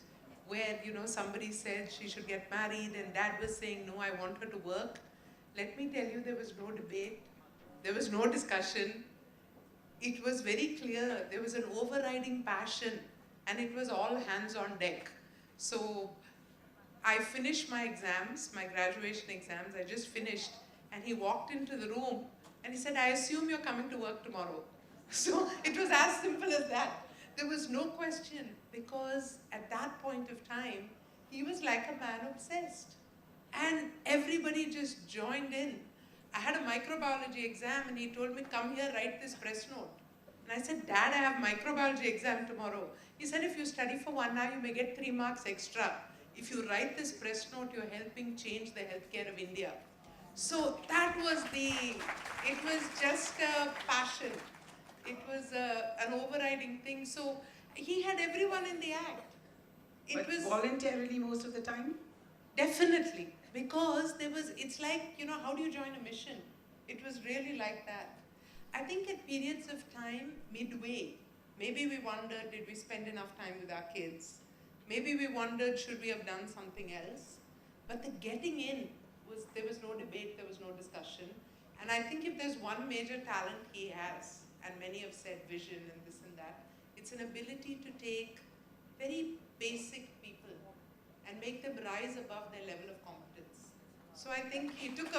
where, somebody said she should get married and dad was saying, no, I want her to work, let me tell you, there was no debate. There was no discussion. It was very clear. There was an overriding passion and it was all hands on deck. So I finished my exams, my graduation exams, I just finished, and he walked into the room and he said, I assume you're coming to work tomorrow. So it was as simple as that. There was no question because at that point of time, he was like a man obsessed. And everybody just joined in. I had a microbiology exam and he told me, come here, write this press note. And I said, Dad, I have microbiology exam tomorrow. He said, if you study for 1 hour, you may get 3 marks extra. If you write this press note, you're helping change the healthcare of India. So that was it was just a passion. It was an overriding thing. So he had everyone in the act. But voluntarily most of the time? Definitely. Because it's like, how do you join a mission? It was really like that. I think at periods of time, midway, maybe we wondered, did we spend enough time with our kids? Maybe we wondered, should we have done something else? But the getting in, there was no debate, there was no discussion. And I think if there's one major talent he has, and many have said vision and this and that, it's an ability to take very basic people and make them rise above their level of competence. So I think he took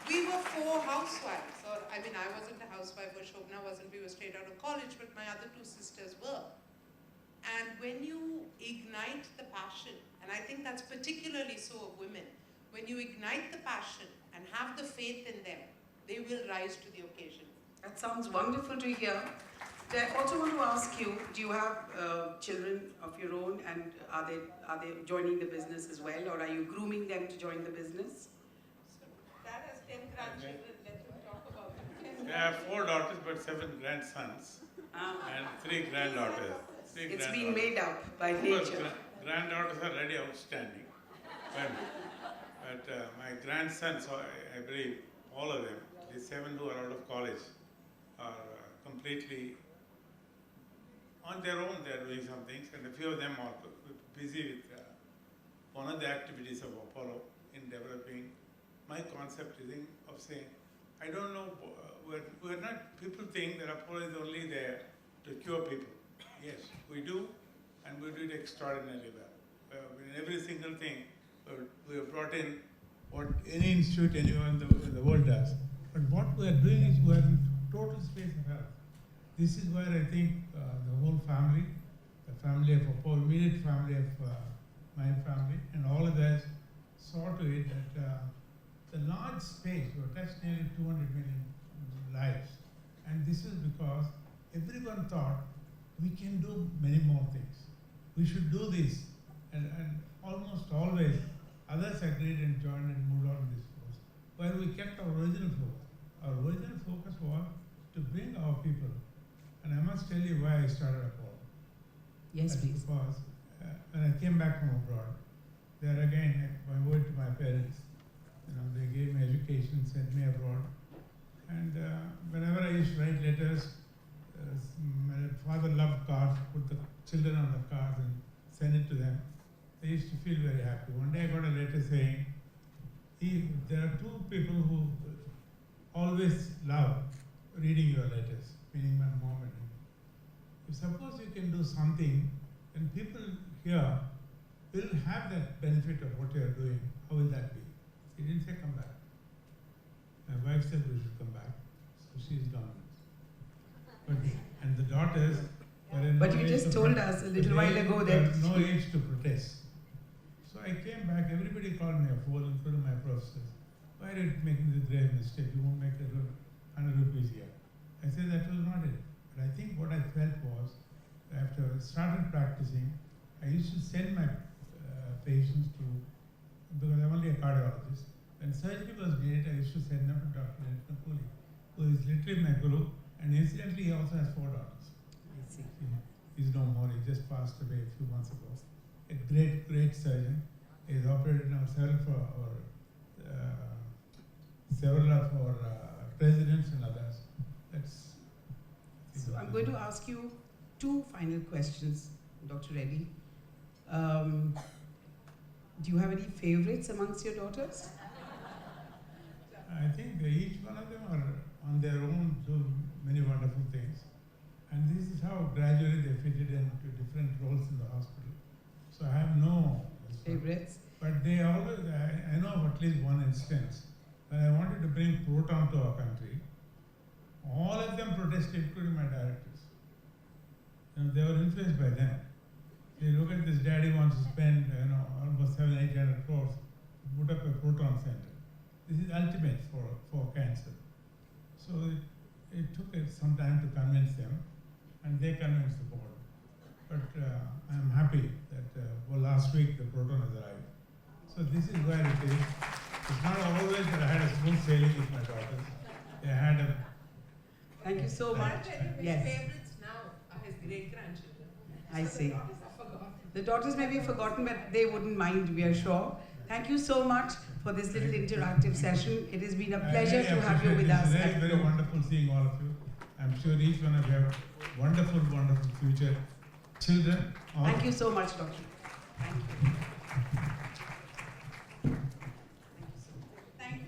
we were 4 housewives, I wasn't a housewife, or Shobna wasn't, we were straight out of college, but my other 2 sisters were. And when you ignite the passion, and I think that's particularly so of women, when you ignite the passion and have the faith in them, they will rise to the occasion. That sounds wonderful to hear. I also want to ask you, do you have children of your own, and are they joining the business as well, or are you grooming them to join the business? So Dad has 10 grandchildren, let him talk about it. I have 4 daughters but 7 grandsons and 3 granddaughters. It's been made up by Of course, nature. granddaughters are really outstanding. But my grandsons, I believe all of them, the 7 who are out of college, are completely on their own. They are doing some things, and a few of them are busy with one of the activities of Apollo in developing my concept of saying, I don't know, we're not, people think that Apollo is only there to cure people. Yes, we do, and we do it extraordinarily well. In every single thing, we have brought in what any institute anywhere in the world does. But what we are doing is we are in total space of health. This is where I think the whole family, the family of Apollo, immediate family of my family, and all of us saw to it that the large space, we touched nearly 200 million lives. And this is because everyone thought we can do many more things. We should do this. And almost always others agreed and joined and moved on in this course. While we kept our original focus. Our original focus was to bring our people. And I must tell you why I started Apollo. Yes, That's please. Because when I came back from abroad, there again, my word to my parents, they gave me education, sent me abroad. And whenever I used to write letters, my father loved cards, put the children on the cards and send it to them. They used to feel very happy. One day I got a letter saying, there are two people who always love reading your letters, meaning my mom and me. If suppose you can do something, and people here will have that benefit of what you are doing, how will that be? He didn't say come back. My wife said we should come back, so she's gone. And the daughters were in But no you age just to told protest. us a little while ago that no age to protest. So I came back, everybody called me a fool, including my professors. Why are you making this grave mistake? You won't make 100 rupees here. I said that was not it. But I think what I felt was, after I started practicing, I used to send my patients to, because I'm only a cardiologist, when surgery was needed, I used to send them to Dr. Nathan Puli, who is literally my guru, and incidentally he also has 4 daughters. He's no more, he just passed away a few months ago. A great, great surgeon. He's operated now several of our presidents and others. So I'm going to ask you 2 final questions, Dr. Reddy. Do you have any favorites amongst your daughters? I think each one of them are on their own do many wonderful things. And this is how gradually they fitted into different roles in the hospital. So I have no Favorites? But they always, I know of at least one instance when I wanted to bring proton to our country, all of them protested, including my directors. They were influenced by them. They look at this, daddy wants to spend almost 700-800 crores to put up a proton center. This is ultimate for cancer. So it took some time to convince them, and they convinced the board. But I'm happy that last week the proton has arrived. So this is where it is. It's not always that I had a smooth sailing with my daughters. They had a... Thank you so much. Yes. favorites now are his great-grandchildren. I So see. The daughters are forgotten. The daughters may be forgotten, but they wouldn't mind, we are sure. Thank you so much for this little interactive session. It has been a pleasure I really to have you with appreciate us. this. at It's very Flow. wonderful seeing all of you. I'm sure each one of you have wonderful, wonderful future children. Thank you so much, Doctor. Thank you. Thank you.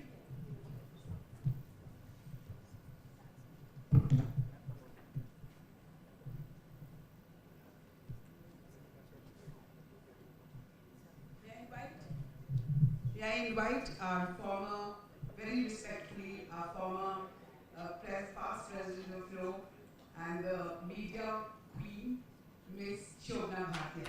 May I invite our former, very respectfully, our former past president of Flow and the media queen, Ms. Shobna Bhatia.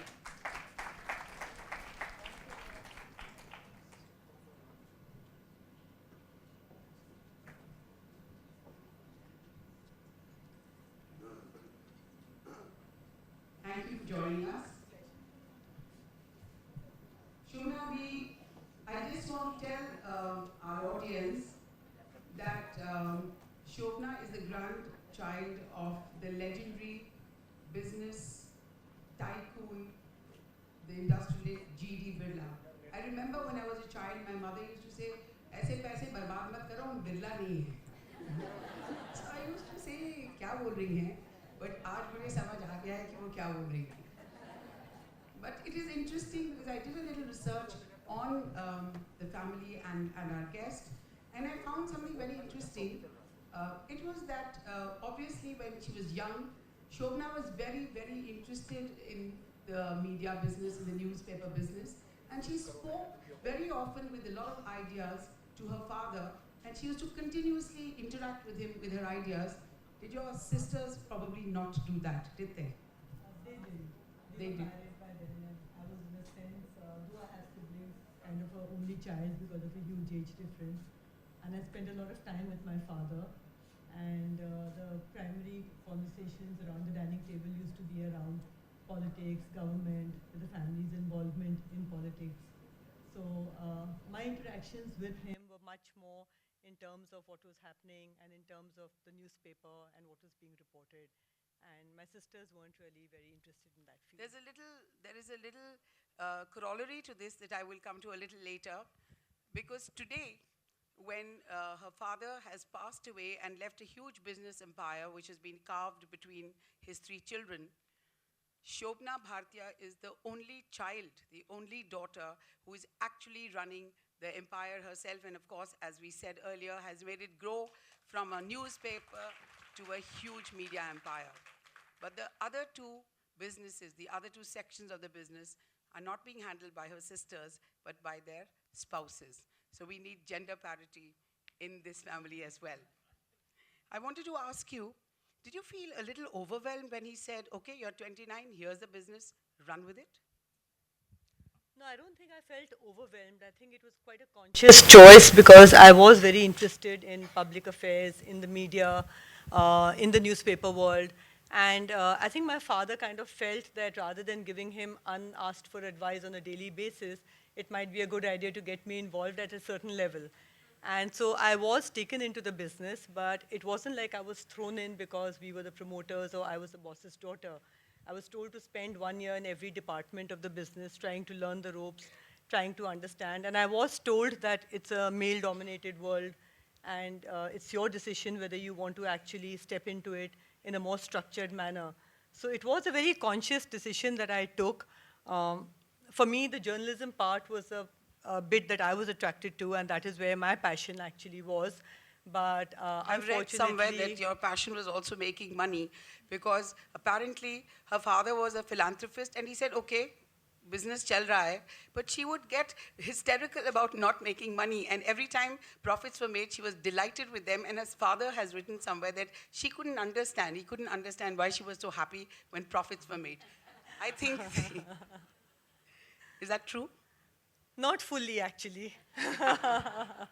Thank you for joining us. Shobna, I just want to tell our audience that Shobna is the grandchild of the legendary business tycoon, the industrialist G.D. Birla. I remember when I was a child, my mother used to say, "ऐसे पैसे बर्बाद मत करो, हम बिरला नहीं हैं." So I used to say, क्या बोल रही हैं? But आज मुझे समझ आ गया है कि वो क्या बोल रही हैं. But it is interesting because I did a little research on the family and our guest, and I found something very interesting. It was that obviously when she was young, Shobna was very, very interested in the media business, in the newspaper business, and she spoke very often with a lot of ideas to her father, and she used to continuously interact with him with her ideas. Did your sisters probably not do that, did they? They did. They did. Married by then, and I was in a sense, though I had siblings, I kind of an only child because of a huge age difference. And I spent a lot of time with my father. And the primary conversations around the dining table used to be around politics, government, the family's involvement in politics. So my interactions with him were much more in terms of what was happening and in terms of the newspaper and what was being reported. And my sisters weren't really very interested in that field. There is a little corollary to this that I will come to a little later, because today, when her father has passed away and left a huge business empire which has been carved between his 3 children, Shobna Bhartiya is the only child, the only daughter who is actually running the empire herself, and of course, as we said earlier, has made it grow from a newspaper to a huge media empire. But the other 2 businesses, the other 2 sections of the business are not being handled by her sisters, but by their spouses. So we need gender parity in this family as well. I wanted to ask you, did you feel a little overwhelmed when he said, okay, you're 29, here's the business, run with it? No, I don't think I felt overwhelmed. I think it was quite a conscious choice because I was very interested in public affairs, in the media, in the newspaper world. And I think my father kind of felt that rather than giving him unasked for advice on a daily basis, it might be a good idea to get me involved at a certain level. And so I was taken into the business, but it wasn't like I was thrown in because we were the promoters or I was the boss's daughter. I was told to spend 1 year in every department of the business trying to learn the ropes, trying to understand. And I was told that it's a male-dominated world, and it's your decision whether you want to actually step into it in a more structured manner. So it was a very conscious decision that I took. For me, the journalism part was a bit that I was attracted to, and that is where my passion actually was. But I've read somewhere that your passion was also making money, because apparently her father was a philanthropist and he said, okay, business chal raha hai, but she would get hysterical about not making money, and every time profits were made, she was delighted with them, and his father has written somewhere that he couldn't understand why she was so happy when profits were made. I think, is that true? Not fully, actually. A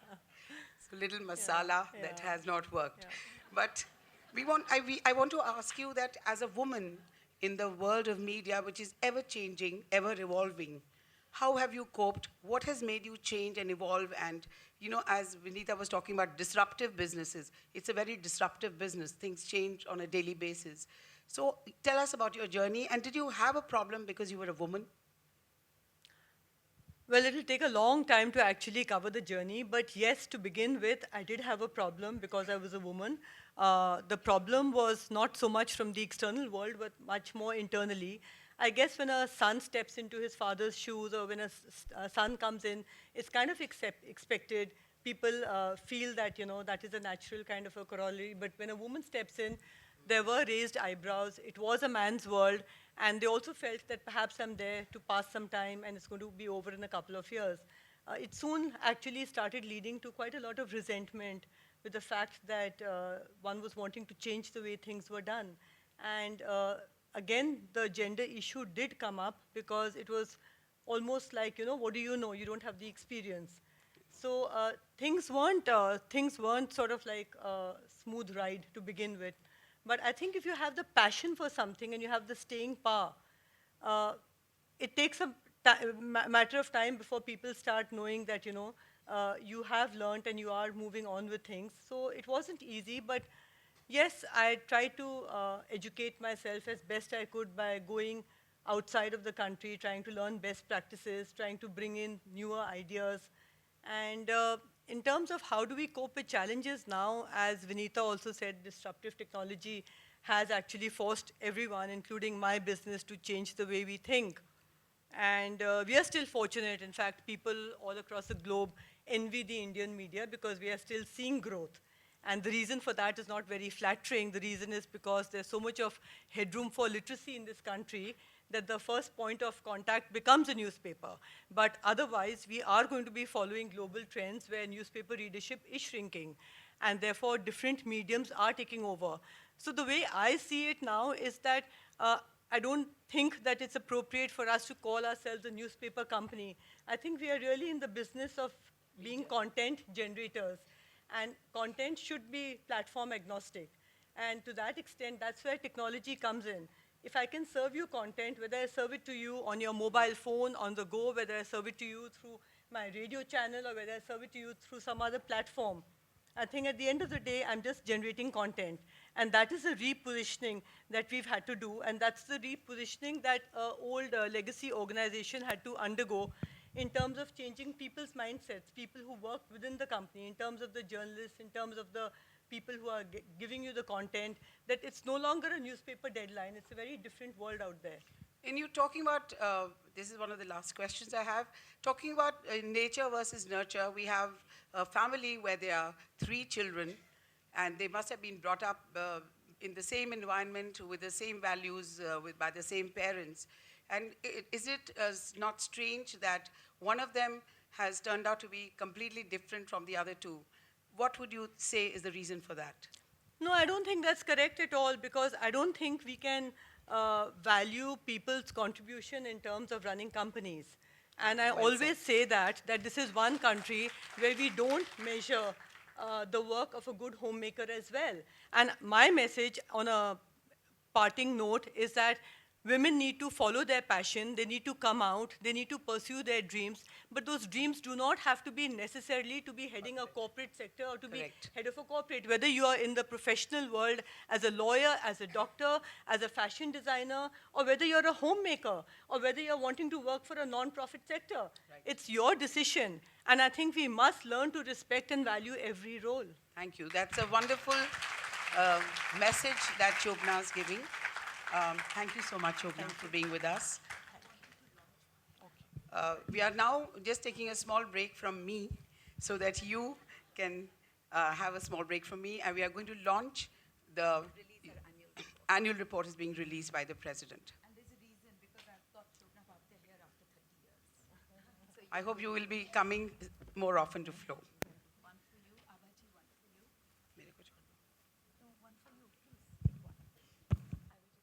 little masala that yeah. has not worked. Yeah. But I want to ask you that as a woman in the world of media, which is ever changing, ever evolving, how have you coped? What has made you change and evolve? And, you know, as Vinita was talking about disruptive businesses, it's a very disruptive business. Things change on a daily basis. So tell us about your journey. And did you have a problem because you were a woman? Well, it'll take a long time to actually cover the journey, but yes, to begin with, I did have a problem because I was a woman. The problem was not so much from the external world, but much more internally. I guess when a son steps into his father's shoes or when a son comes in, it's kind of expected. People feel that, you know, that is a natural kind of a corollary, but when a woman steps in, there were raised eyebrows. It was a man's world, and they also felt that perhaps I'm there to pass some time and it's going to be over in a couple of years. It soon actually started leading to quite a lot of resentment with the fact that one was wanting to change the way things were done. And again, the gender issue did come up because it was almost like, you know, what do you know? You don't have the experience. So things weren't sort of like a smooth ride to begin with. But I think if you have the passion for something and you have the staying power, it takes a matter of time before people start knowing that, you know, you have learned and you are moving on with things. So it wasn't easy, but yes, I tried to educate myself as best I could by going outside of the country, trying to learn best practices, trying to bring in newer ideas. And in terms of how do we cope with challenges now, as Vinita also said, disruptive technology has actually forced everyone, including my business, to change the way we think. And we are still fortunate. In fact, people all across the globe envy the Indian media because we are still seeing growth. And the reason for that is not very flattering. The reason is because there's so much of headroom for literacy in this country that the first point of contact becomes a newspaper. But otherwise, we are going to be following global trends where newspaper readership is shrinking. And therefore, different mediums are taking over. So the way I see it now is that I don't think that it's appropriate for us to call ourselves a newspaper company. I think we are really in the business of being content generators. And content should be platform agnostic. And to that extent, that's where technology comes in. If I can serve you content, whether I serve it to you on your mobile phone, on the go, whether I serve it to you through my radio channel, or whether I serve it to you through some other platform, I think at the end of the day, I'm just generating content. And that is a repositioning that we've had to do. And that's the repositioning that old legacy organization had to undergo in terms of changing people's mindsets, people who work within the company, in terms of the journalists, in terms of the people who are giving you the content, that it's no longer a newspaper deadline. It's a very different world out there. And you're talking about, this is one of the last questions I have, talking about nature versus nurture. We have a family where there are 3 children, and they must have been brought up in the same environment with the same values by the same parents. And is it not strange that one of them has turned out to be completely different from the other 2? What would you say is the reason for that? No, I don't think that's correct at all, because I don't think we can value people's contribution in terms of running companies. And I always say that this is one country where we don't measure the work of a good homemaker as well. And my message on a parting note is that women need to follow their passion, they need to come out, they need to pursue their dreams, but those dreams do not have to be necessarily to be heading a corporate sector or to Correct. be head of a corporate. Whether you are in the professional world as a lawyer, as a doctor, as a fashion designer, or whether you're a homemaker, or whether you're wanting to work for a non-profit sector. Right. It's your decision. And I think we must learn to respect and value every role. Thank you. That's a wonderful message that Shobna is giving. Thank you so much, Shobna, for being with us. We are now just taking a small break from me so that you can have a small break from me, and we are going to launch the annual report is being released by the President. And there's a reason, because I've got Shobna Bhabte here after 30 years. I hope you will be coming more often to Flow. One for you, Abhaji, one for you. Mere ko chhod. No, one for you, please. Pick one. I will just stand on that side.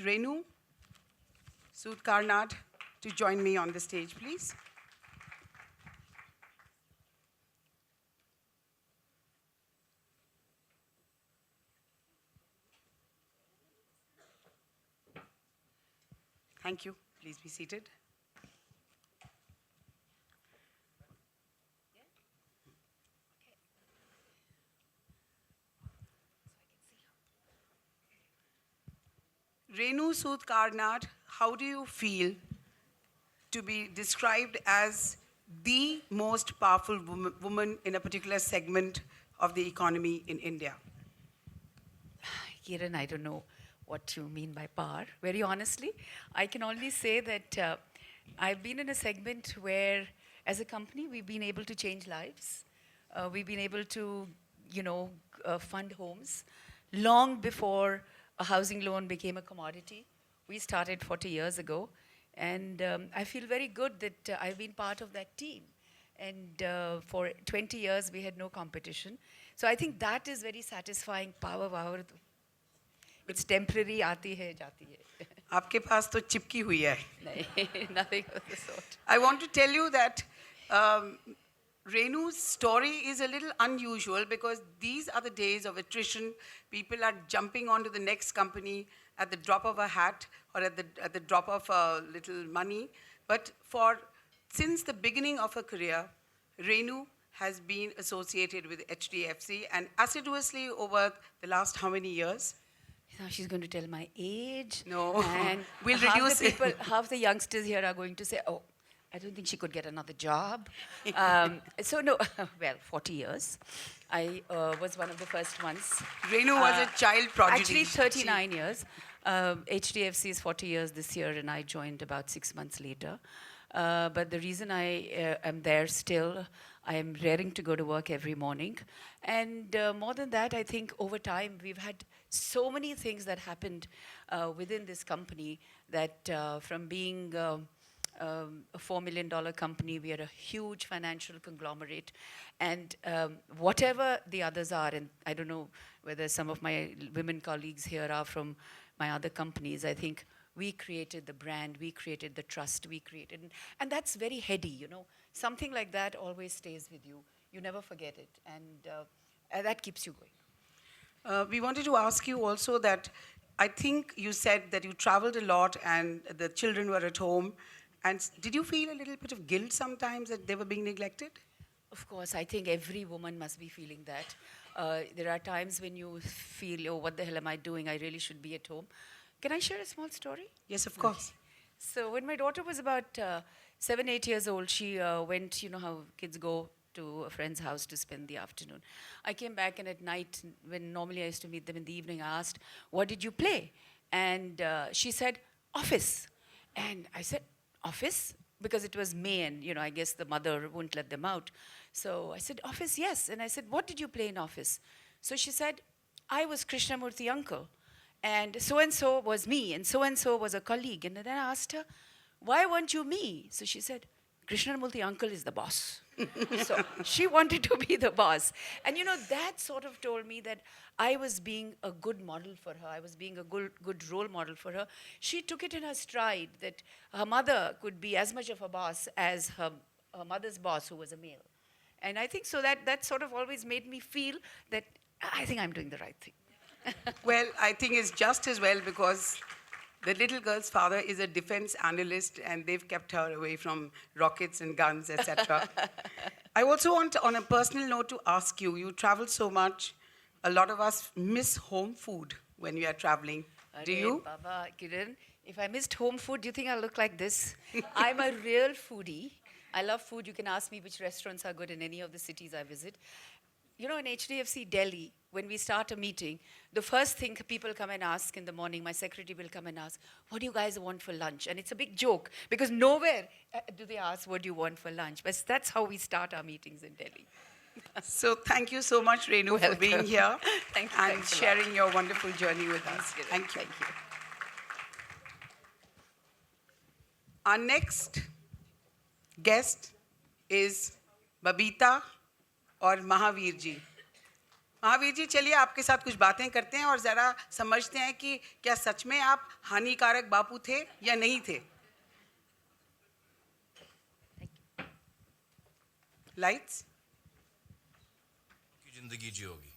Renu Sood Karnad to join me on the stage, please. Thank you. Please be seated. Renu Sood Karnad, how do you feel to be described as the most powerful woman in a particular segment of the economy in India? Kiran, I don't know what you mean by power. Very honestly, I can only say that I've been in a segment where, as a company, we've been able to change lives. We've been able to, fund homes long before a housing loan became a commodity. We started 40 years ago, and I feel very good that I've been part of that team. And for 20 years, we had no competition. So I think that is very satisfying. Power. It's temporary, aati hai, jati hai. आपके पास तो चिपकी हुई है. Nahin, nothing of the sort. I want to tell you that Renu's story is a little unusual because these are the days of attrition. People are jumping onto the next company at the drop of a hat or at the drop of a little money. But since the beginning of her career, Renu has been associated with HDFC and assiduously over the last how many years? Now she's going to tell my age. No. And We'll half reduce the it. half the youngsters here are going to say, oh, I don't think she could get another job. So no, well, 40 years. I was one of the first ones. Renu was a child prodigy. Actually, 39 years. HDFC is 40 years this year, and I joined about 6 months later. But the reason I am there still, I am raring to go to work every morning. And more than that, I think over time, we've had so many things that happened within this company that from being a $4 million company, we are a huge financial conglomerate. And whatever the others are, and I don't know whether some of my women colleagues here are from my other companies, I think we created the brand, we created the trust, we created, and that's very heady, you know. Something like that always stays with you. You never forget it, and that keeps you going. We wanted to ask you also that I think you said that you traveled a lot and the children were at home. And did you feel a little bit of guilt sometimes that they were being neglected? Of course, I think every woman must be feeling that. There are times when you feel, oh, what the hell am I doing? I really should be at home. Can I share a small story? Yes, of course. So when my daughter was about 7, 8 years old, she went, you know how kids go to a friend's house to spend the afternoon. I came back, and at night, when normally I used to meet them in the evening, I asked, what did you play? And she said, Office. And I said, Office? Because it was May, and you know, I guess the mother wouldn't let them out. So I said, Office, yes. And I said, what did you play in Office? So she said, I was Krishnamurthy uncle. And so was me, and so was a colleague. And then I asked her, why weren't you me? So she said, Krishnamurthy uncle is the boss. So she wanted to be the boss. And you know, that sort of told me that I was being a good model for her. I was being a good role model for her. She took it in her stride that her mother could be as much of a boss as her mother's boss, who was a male. And I think so that sort of always made me feel that I think I'm doing the right thing. Well, I think it's just as well because the little girl's father is a defense analyst and they've kept her away from rockets and guns, etc. I also want, on a personal note, to ask you, you travel so much. A lot of us miss home food when we are traveling. Do you? Baba, Kiran, if I missed home food, do you think I look like this? I'm a real foodie. I love food. You can ask me which restaurants are good in any of the cities I visit. You know, in HDFC Delhi, when we start a meeting, the first thing people come and ask in the morning, my secretary will come and ask, what do you guys want for lunch? And it's a big joke, because nowhere do they ask, what do you want for lunch? But that's how we start our meetings in Delhi. So thank you so much, Renu, for being here Thank you. and Thanks a lot. sharing your wonderful journey with us. Kiran. Thank you. Thank you. Our next guest is Babita और महावीर जी. महावीर जी, चलिए आपके साथ कुछ बातें करते हैं और ज़रा समझते हैं कि क्या सच में आप हानिकारक बापू थे या नहीं थे. Lights. की जिंदगी जियोगी.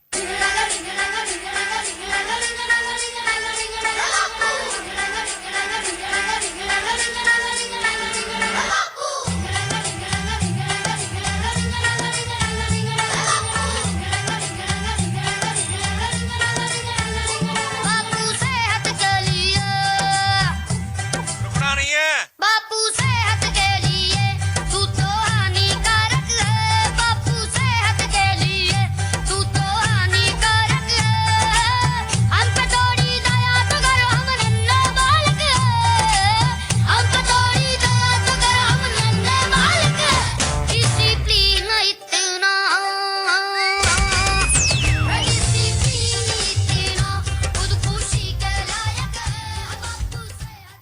रुकना नहीं है. बापू सेहत के लिए तू तो हानिकारक है. बापू सेहत के लिए तू तो हानिकारक है. हम पे थोड़ी दया तो करो, हम नन्हे बालक है. हम पे थोड़ी दया तो करो, हम नन्हे बालक है. डिसिप्लिन इतना, डिसिप्लिन इतना खुदकुशी के लायक है. बापू सेहत.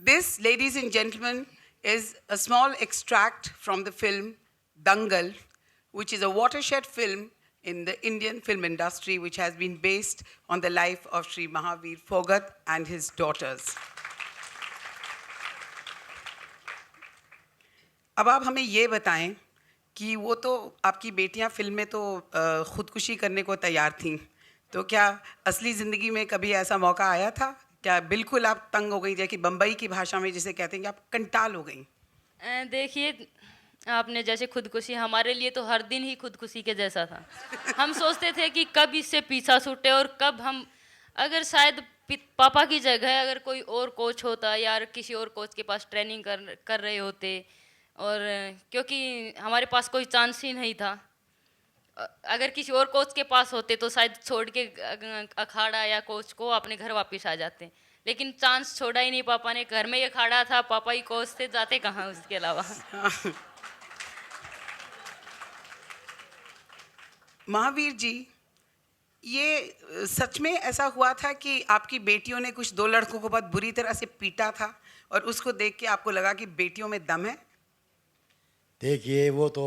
This, ladies and gentlemen, is a small extract from the film Dangal, which is a watershed film in the Indian film industry, which has been based on the life of Sri Mahavir Phogat and his daughters. अब आप हमें ये बताएं कि वो तो आपकी बेटियां फिल्म में तो खुदकुशी करने को तैयार थीं, तो क्या असली ज़िंदगी में कभी ऐसा मौका आया था? क्या बिल्कुल आप तंग हो गई, जैसे कि बम्बई की भाषा में जिसे कहते हैं कि आप कंटाल हो गई? देखिए, आपने जैसे खुदकुशी, हमारे लिए तो हर दिन ही खुदकुशी के जैसा था. हम सोचते थे कि कब इससे पीछा छूटे और कब हम, अगर शायद पापा की जगह अगर कोई और कोच होता या किसी और कोच के पास ट्रेनिंग कर रहे होते, और क्योंकि हमारे पास कोई चांस ही नहीं था, अगर किसी और कोच के पास होते तो शायद छोड़ के अखाड़ा या कोच को अपने घर वापस आ जाते, लेकिन चांस छोड़ा ही नहीं पापा ने। घर में ही अखाड़ा था, पापा ही कोच थे, जाते कहाँ उसके अलावा। महावीर जी, ये सच में ऐसा हुआ था कि आपकी बेटियों ने कुछ 2 लड़कों को बहुत बुरी तरह से पीटा था और उसको देख के आपको लगा कि बेटियों में दम है? देखिए, वो तो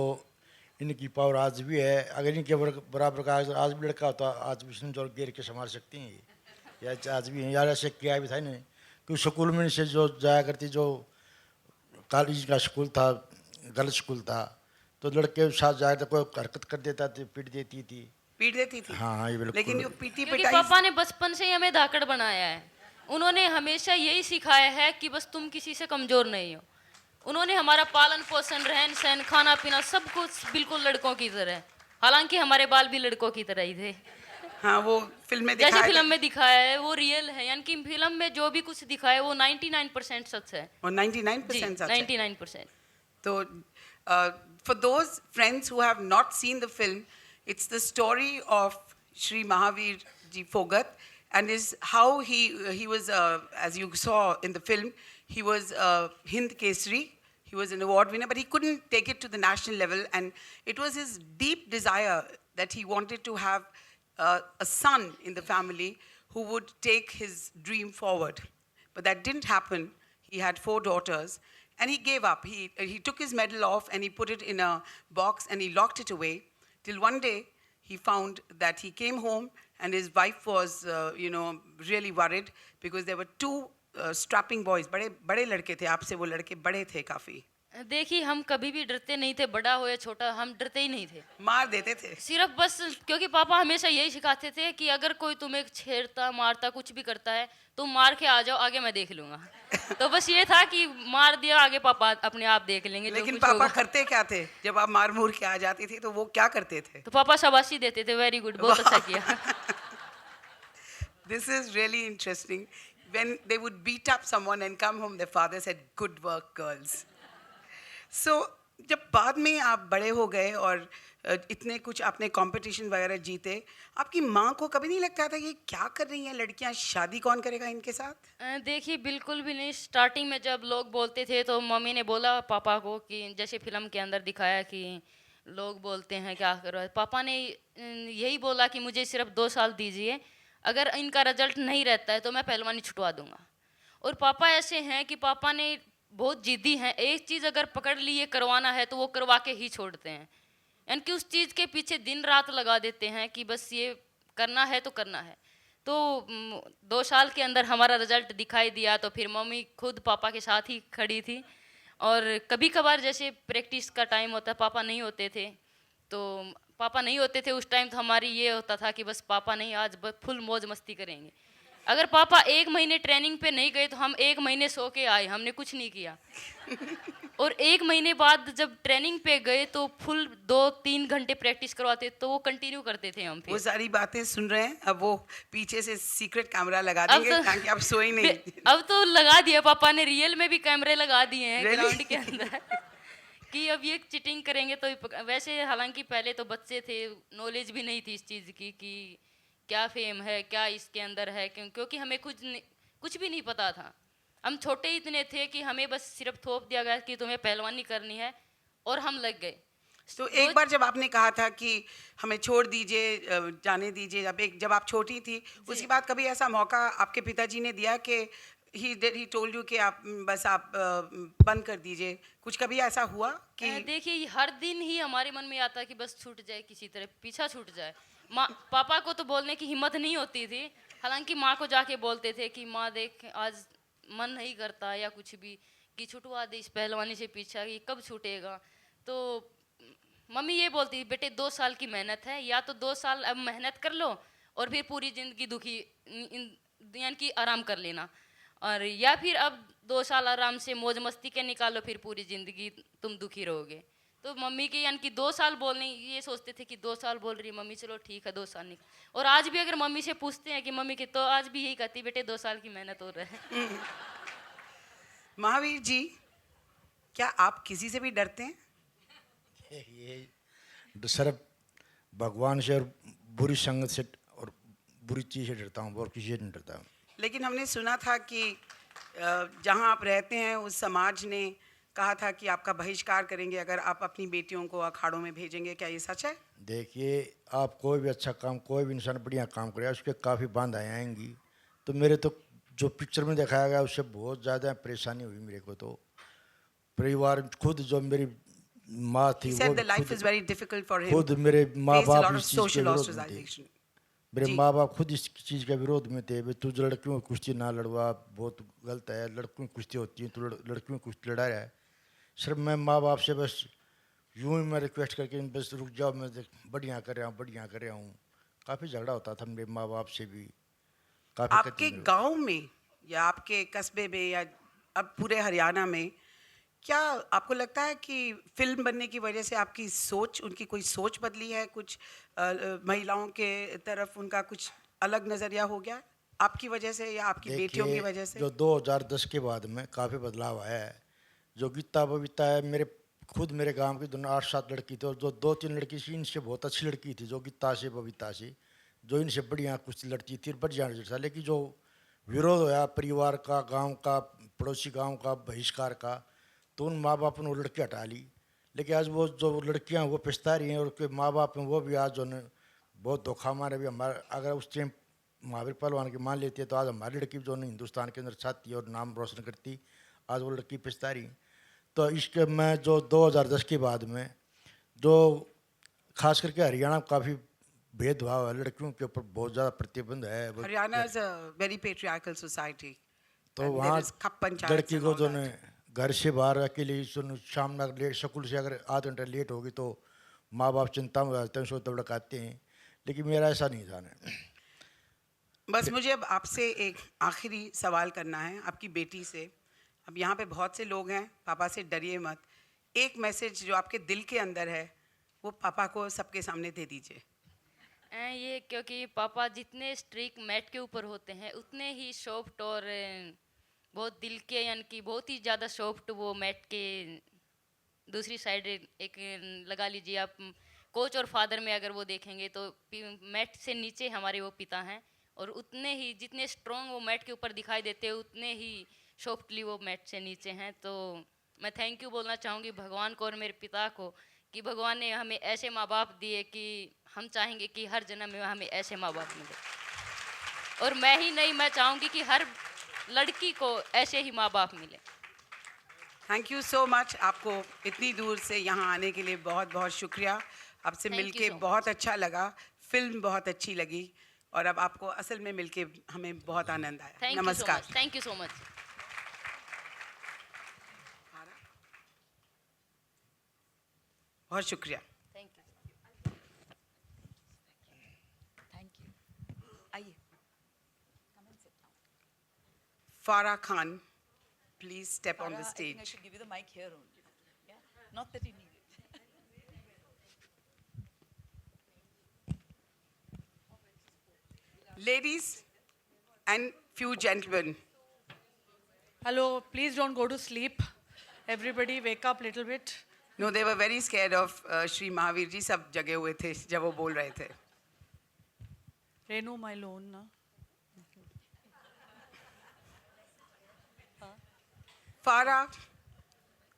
इनकी पावर आज भी है। अगर इनके बराबर का आज भी लड़का होता, आज भी जोर गिर के संभाल सकती हैं ये, या आज भी हैं यार। ऐसे किया भी था नहीं, क्योंकि स्कूल में से जो जाया करती, जो कॉलेज का स्कूल था, गर्ल्स स्कूल था, तो लड़के साथ जाया था, कोई हरकत कर देता तो पीट देती थी। पीट देती थी? हाँ, ये बिल्कुल। लेकिन ये पीटी क्योंकि पिटाई पापा ने बचपन से ही हमें धाकड़ बनाया है। उन्होंने हमेशा यही सिखाया है कि बस तुम किसी से कमज़ोर नहीं हो। उन्होंने हमारा पालन पोषण, रहन सहन, खाना पीना सब कुछ बिल्कुल लड़कों की तरह, हालांकि हमारे बाल भी लड़कों की तरह ही थे। हाँ, वो फिल्म में जैसे फिल्म में दिखाया है वो रियल है, यानी कि फिल्म में जो भी कुछ दिखाया है वो 99% सच है। और 99% सच है। 99%। So, for those friends who have not seen the film, it's the story of Sri Mahavir Ji Phogat, and is how he was, as you saw in the film, he was Hind Kesari. He was an award winner, but he couldn't take it to the national level, and it was his deep desire that he wanted to have a son in the family who would take his dream forward. But that didn't happen. He had 4 daughters. And he gave up. He took his medal off and he put it in a box and he locked it away. Till one day he found that he came home and his wife was, really worried because there were 2 strapping boys. बड़े लड़के थे, आपसे वो लड़के बड़े थे काफी। देखिए, हम कभी भी डरते नहीं थे, बड़ा हो या छोटा, हम डरते ही नहीं थे। मार देते थे सिर्फ बस, क्योंकि पापा हमेशा यही सिखाते थे कि अगर कोई तुम्हें छेड़ता मारता कुछ भी करता है तुम मार के आ जाओ, आगे मैं देख लूंगा। तो बस ये था कि मार दिया, आगे पापा अपने आप देख लेंगे। लेकिन पापा करते क्या थे जब आप मार मूर के आ जाती थी, तो वो क्या करते थे? तो पापा शाबाशी देते थे, वेरी गुड, बहुत अच्छा किया। This is really interesting. When they would beat up someone and come home, their father said, "Good work, girls." So, जब बाद में आप बड़े हो गए और इतने कुछ आपने कंपटीशन वगैरह जीते, आपकी माँ को कभी नहीं लगता था कि क्या कर रही हैं लड़कियाँ, शादी कौन करेगा इनके साथ? देखिए, बिल्कुल भी नहीं। स्टार्टिंग में जब लोग बोलते थे तो मम्मी ने बोला पापा को कि जैसे फिल्म के अंदर दिखाया कि लोग बोलते हैं क्या करो, पापा ने यही बोला कि मुझे सिर्फ 2 साल दीजिए, अगर इनका रिजल्ट नहीं रहता है तो मैं पहलवानी छुटवा दूंगा। और पापा ऐसे हैं कि पापा ने बहुत जिद्दी हैं, एक चीज़ अगर पकड़ ली ये करवाना है तो वो करवा के ही छोड़ते हैं, यानी कि उस चीज़ के पीछे दिन रात लगा देते हैं कि बस ये करना है तो करना है। तो 2 साल के अंदर हमारा रिजल्ट दिखाई दिया तो फिर मम्मी खुद पापा के साथ ही खड़ी थी। और कभी कभार जैसे प्रैक्टिस का टाइम होता, पापा नहीं होते थे, तो पापा नहीं होते थे उस टाइम, तो हमारी ये होता था कि बस पापा नहीं, आज फुल मौज मस्ती करेंगे। अगर पापा 1 महीने ट्रेनिंग पे नहीं गए तो हम 1 महीने सो के आए, हमने कुछ नहीं किया। और 1 महीने बाद जब ट्रेनिंग पे गए तो फुल 2-3 घंटे प्रैक्टिस करवाते, तो वो कंटिन्यू करते थे हम। वो सारी बातें सुन रहे हैं, अब वो पीछे से सीक्रेट कैमरा लगा देंगे ताकि आप सोए नहीं। अब तो लगा दिया पापा ने, रियल में भी कैमरे लगा दिए हैं ग्राउंड के अंदर कि अब ये चीटिंग करेंगे तो। वैसे हालांकि पहले तो बच्चे थे, नॉलेज भी नहीं थी इस चीज़ की कि क्या फेम है, क्या इसके अंदर है, क्योंकि हमें कुछ भी नहीं पता था। हम छोटे ही इतने थे कि हमें बस सिर्फ थोप दिया गया कि तुम्हें पहलवानी करनी है, और हम लग गए। तो एक बार जब आपने कहा था कि हमें छोड़ दीजिए, जाने दीजिए, जब आप छोटी थी, उसके बाद कभी ऐसा मौका आपके पिताजी ने दिया कि he told you कि आप बस आप बंद कर दीजिए, कुछ कभी ऐसा हुआ कि? देखिए, हर दिन ही हमारे मन में आता कि बस छूट जाए, किसी तरह पीछा छूट जाए। पापा को तो बोलने की हिम्मत नहीं होती थी, हालांकि माँ को जाके बोलते थे कि माँ देख आज मन नहीं करता या कुछ भी, कि छुटवा दे इस पहलवानी से पीछा, कि कब छूटेगा। तो मम्मी ये बोलती बेटे 2 साल की मेहनत है, या तो 2 साल अब मेहनत कर लो और फिर पूरी ज़िंदगी दुखी, यानी कि आराम कर लेना, और या फिर अब 2 साल आराम से मौज मस्ती के निकालो, फिर पूरी ज़िंदगी तुम दुखी रहोगे। तो मम्मी के यानी कि 2 साल बोलने ये सोचते थे कि 2 साल बोल रही है मम्मी, चलो ठीक है 2 साल निकल। और आज भी अगर मम्मी से पूछते हैं कि मम्मी की, तो आज भी यही कहती बेटे 2 साल की मेहनत हो रहा है। महावीर जी, क्या आप किसी से भी डरते हैं? ये सिर्फ भगवान से और बुरी संगत से और बुरी चीज़ से डरता हूँ, और किसी से नहीं डरता हूँ। लेकिन हमने सुना था कि जहाँ आप रहते हैं उस समाज ने कहा था कि आपका बहिष्कार करेंगे अगर आप अपनी बेटियों को अखाड़ों में भेजेंगे, क्या ये सच है? देखिए, आप कोई भी अच्छा काम, कोई भी इंसान बढ़िया काम करे, उसके काफ़ी बाधाएं आएंगी। तो मेरे तो जो पिक्चर में दिखाया गया उससे बहुत ज़्यादा परेशानी हुई मेरे को। तो परिवार खुद जो मेरी माँ थी, He said वो the life is very difficult for him. खुद मेरे माँ Faced a बाप lot of इस चीज़ के social विरोध में थे। ostracization. मेरे जी। माँ बाप खुद इस चीज़ के विरोध में थे, तू लड़कियों की कुश्ती ना लड़वा, बहुत गलत है, लड़कियों की कुश्ती होती है, तू लड़कियों की कुश्ती लड़ा रहा है। सिर्फ मैं माँ बाप से बस यूं ही मैं रिक्वेस्ट करके बस रुक जाओ, मैं बढ़िया कर रहा हूँ, बढ़िया कर रहा हूँ। काफ़ी झगड़ा होता था मेरे माँ बाप से भी। काफ़ी आपके गांव में या आपके कस्बे में या अब पूरे हरियाणा में क्या आपको लगता है कि फिल्म बनने की वजह से आपकी सोच, उनकी कोई सोच बदली है? कुछ महिलाओं के तरफ उनका कुछ अलग नज़रिया हो गया आपकी वजह से या आपकी बेटियों की वजह से? जो 2010 के बाद में काफ़ी बदलाव आया है। जो गीता बबीता है, मेरे खुद मेरे गांव की दोनों 8-7 लड़की थी, और जो 2-3 लड़की थी इनसे बहुत अच्छी लड़की थी, जो गीता से बबीता से, जो इनसे बढ़िया कुछ लड़की थी, बढ़िया रिजल्ट था। लेकिन जो विरोध होया परिवार का, गांव का, पड़ोसी गांव का, बहिष्कार का, तो उन माँ बाप ने वो लड़की हटा ली। लेकिन आज वो जो लड़कियां वो पछता रही हैं, और उनके माँ बाप हैं वो भी आज जो है बहुत धोखा मारे भी। हमारे अगर उस टाइम महावीर पहलवान की मान लेती है तो आज हमारी लड़की जो है हिंदुस्तान के अंदर छाती और नाम रोशन करती, आज वो लड़की पछता रही। तो इसके मैं जो 2010 के बाद में जो खास करके हरियाणा में काफ़ी भेदभाव है, लड़कियों के ऊपर बहुत ज़्यादा प्रतिबंध है। Haryana is a very patriarchal society. तो वहाँ लड़की को जो है घर से बाहर अकेले शाम में लेट स्कूल से अगर आधा घंटा लेट होगी तो माँ बाप चिंता में रहते हैं, उसको दौड़काते हैं। लेकिन मेरा ऐसा नहीं था। बस मुझे अब आपसे एक आखिरी सवाल करना है आपकी बेटी से। अब यहाँ पे बहुत से लोग हैं, पापा से डरिए मत। एक मैसेज जो आपके दिल के अंदर है वो पापा को सबके सामने दे दीजिए। ये क्योंकि पापा जितने स्ट्रिक्ट मैट के ऊपर होते हैं उतने ही सॉफ्ट और बहुत दिल के, यानी कि बहुत ही ज़्यादा सॉफ्ट वो मैट के दूसरी साइड एक लगा लीजिए आप। कोच और फादर में अगर वो देखेंगे तो मैट से नीचे हमारे वो पिता हैं, और उतने ही जितने स्ट्रॉन्ग वो मैट के ऊपर दिखाई देते हैं उतने ही सॉफ्टली वो मैट से नीचे हैं। तो मैं थैंक यू बोलना चाहूँगी भगवान को और मेरे पिता को कि भगवान ने हमें ऐसे माँ बाप दिए कि हम चाहेंगे कि हर जन्म में हमें ऐसे माँ बाप मिले। और मैं ही नहीं, मैं चाहूँगी कि हर लड़की को ऐसे ही माँ बाप मिले। Thank you so much. आपको इतनी दूर से यहाँ आने के लिए बहुत बहुत शुक्रिया। आपसे Thank you मिलके so much. बहुत अच्छा लगा, फिल्म बहुत अच्छी लगी, और अब आपको असल में मिलके हमें बहुत आनंद आया। नमस्कार। Thank you so much. बहुत शुक्रिया। Thank you. Thank you. आइए. Come and sit down. Farah Khan, please step on the Farah, I think I stage. should give you the mic here only. Yeah? Not that you need it. Ladies and few gentlemen, Hello, please don't go to sleep. Everybody wake up a little bit. no, they were very scared of Shri Mahavir ji. सब जगे हुए थे जब वो बोल रहे थे। Renu, my loan, na? फारा,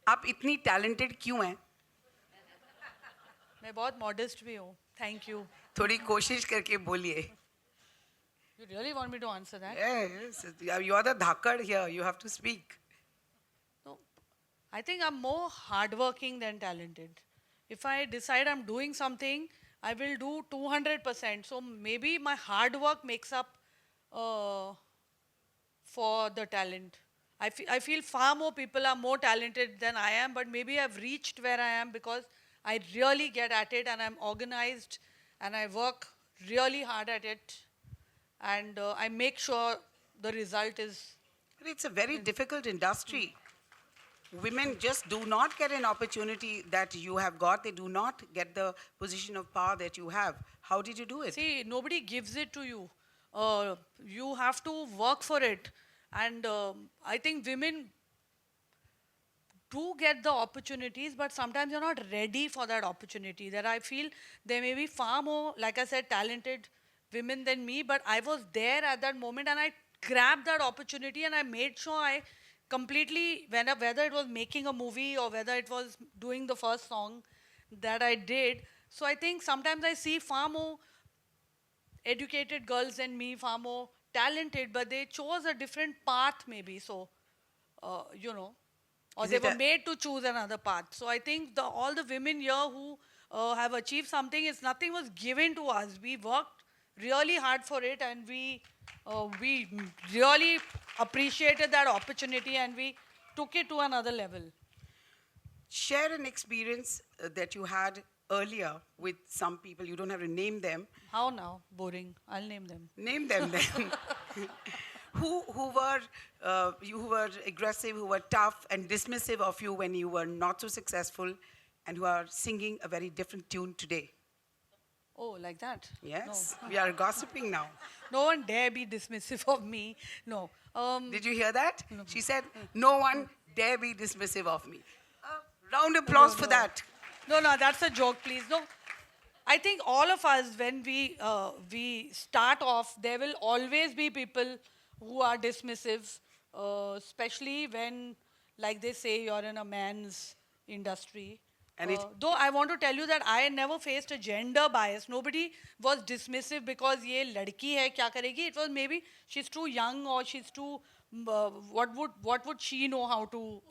आप इतनी टैलेंटेड क्यों हैं? मैं बहुत modest भी हूँ. Thank you. थोड़ी कोशिश करके बोलिए। You really want me to answer that? Yes, you are the Dhakad here. You have to speak. No, I think I'm more hardworking than talented. If I decide I'm doing something, I will do 200%. So maybe my hard work makes up for the talent. I feel far more people are more talented than I am, but maybe I've reached where I am because I really get at it and I'm organized and I work really hard at it and I make sure the result is. But it's a very difficult industry. women just do not get an opportunity that you have got. They do not get the position of power that you have. How did you do it? See, nobody gives it to you. You have to work for it. And I think women do get the opportunities, but sometimes you're not ready for that opportunity. That I feel there may be far more, like I said, talented women than me, but I was there at that moment and I grabbed that opportunity and I made sure I completely, whether it was making a movie or whether it was doing the first song that I did. So I think sometimes I see far more educated girls than me, far more talented, but they chose a different path maybe. So, you know, or Is they it were a- made to choose another path. So I think all the women here who have achieved something, nothing was given to us. We worked really hard for it, and we really appreciated that opportunity, and we took it to another level. Share an experience that you had earlier with some people. You don't have to name them. How now? Boring. I'll name them. Name them then. who were aggressive, who were tough and dismissive of you when you were not so successful, and who are singing a very different tune today? Oh, like that? Yes, we are gossiping now. No one dare be dismissive of me. No. Did you hear that? She said, no one dare be dismissive of me. Round applause for that. No, that's a joke, please. No, I think all of us, when we start off, there will always be people who are dismissive, especially when, like they say, you're in a man's industry. And Though I want to tell you that I never faced a gender bias. Nobody was dismissive because ye ladki hai, kya karegi? It was maybe she's too young or she's too, what would she know how to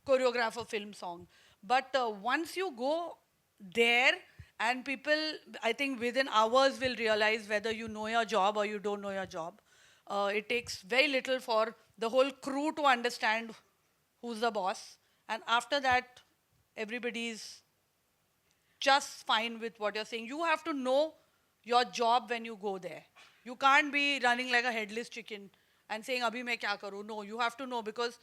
choreograph a film song? But once you go there, and people, I think within hours will realize whether you know your job or you don't know your job. It takes very little for the whole crew to understand who's the boss. And after that, everybody's just fine with what you're saying. You have to know your job when you go there. You can't be running like a headless chicken and saying, Abhi main kya karu? No, you have to know, because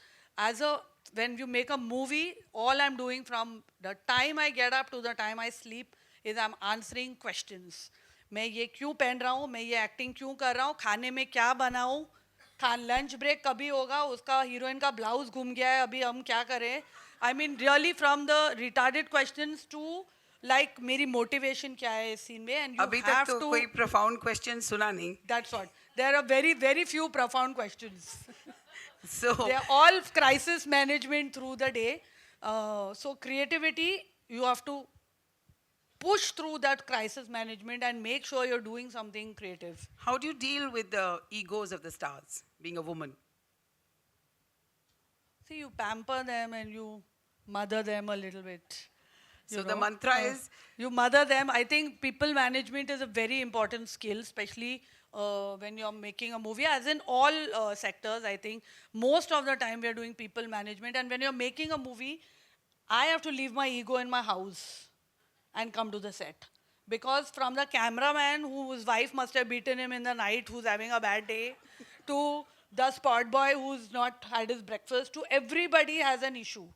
when you make a movie, all I'm doing from the time I get up to the time I sleep is I'm answering questions. मैं ये क्यों पहन रहा हूँ, मैं ये acting क्यों कर रहा हूँ, खाने में क्या बनाऊँ, लंच ब्रेक कभी होगा, उसका हीरोइन का ब्लाउज घूम गया है, अभी हम क्या करें. I mean, really from the retarded questions to like मेरी motivation क्या है इस scene में, and you अभी have तक तो to. कोई profound question सुना नहीं. That's what. There are very, very few profound questions. So They're all crisis management through the day. So creativity, you have to push through that crisis management and make sure you're doing something creative. how do you deal with the egos of the stars, being a woman? See, you pamper them and you mother them a little bit. you So the know. mantra is, You mother them. I think people management is a very important skill, especially when you're making a movie. As in all sectors, I think most of the time we are doing people management. And when you're making a movie, I have to leave my ego in my house and come to the set. Because from the cameraman whose wife must have beaten him in the night, who's having a bad day, to the spot boy who's not had his breakfast, to everybody has an issue.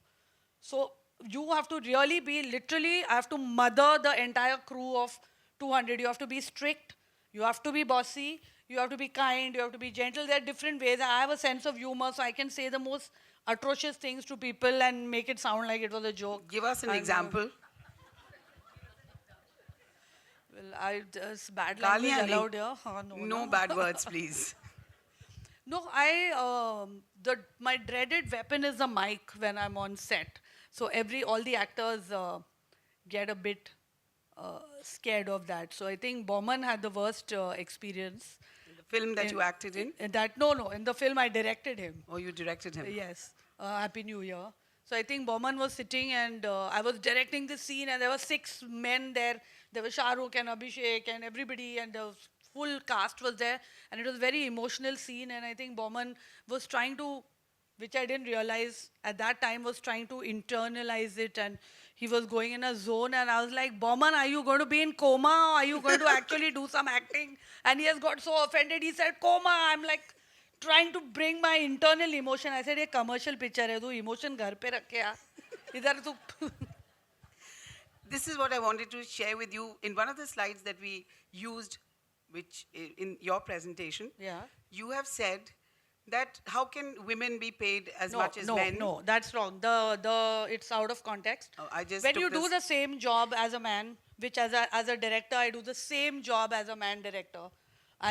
So you have to really be, literally, I have to mother the entire crew of 200. You have to be strict, you have to be bossy, you have to be kind, you have to be gentle. There are different ways. I have a sense of humor, so I can say the most atrocious things to people and make it sound like it was a joke. give us an And, example. Well, there's bad language Gaaliyan nahi. allowed here. No bad words, please. No, my dreaded weapon is the mic when I'm on set. So all the actors get a bit scared of that. So I think Bowman had the worst experience. The film that you acted in? In the film I directed him. Oh, you directed him? Yes, Happy New Year. So I think Bowman was sitting and I was directing the scene and there were 6 men there. There was Shah Rukh and Abhishek and everybody, and the full cast was there, and it was a very emotional scene. And I think Bowman was trying to, which I didn't realize at that time, was trying to internalize it, and he was going in a zone. And I was like, Bowman, are you going to be in coma? Are you going to actually do some acting? And he has got so offended. He said, coma. I'm like, trying to bring my internal emotion. I said, "ये commercial picture है, तू emotion घर पे रख के आ, इधर तू." This is what I wanted to share with you. In one of the slides that we used, which in your presentation, Yeah. you have said that how can women be paid as much as men? No, that's wrong. It's out of context. Oh, I just when took you do this- the same job as a man, which as a director, I do the same job as a man director,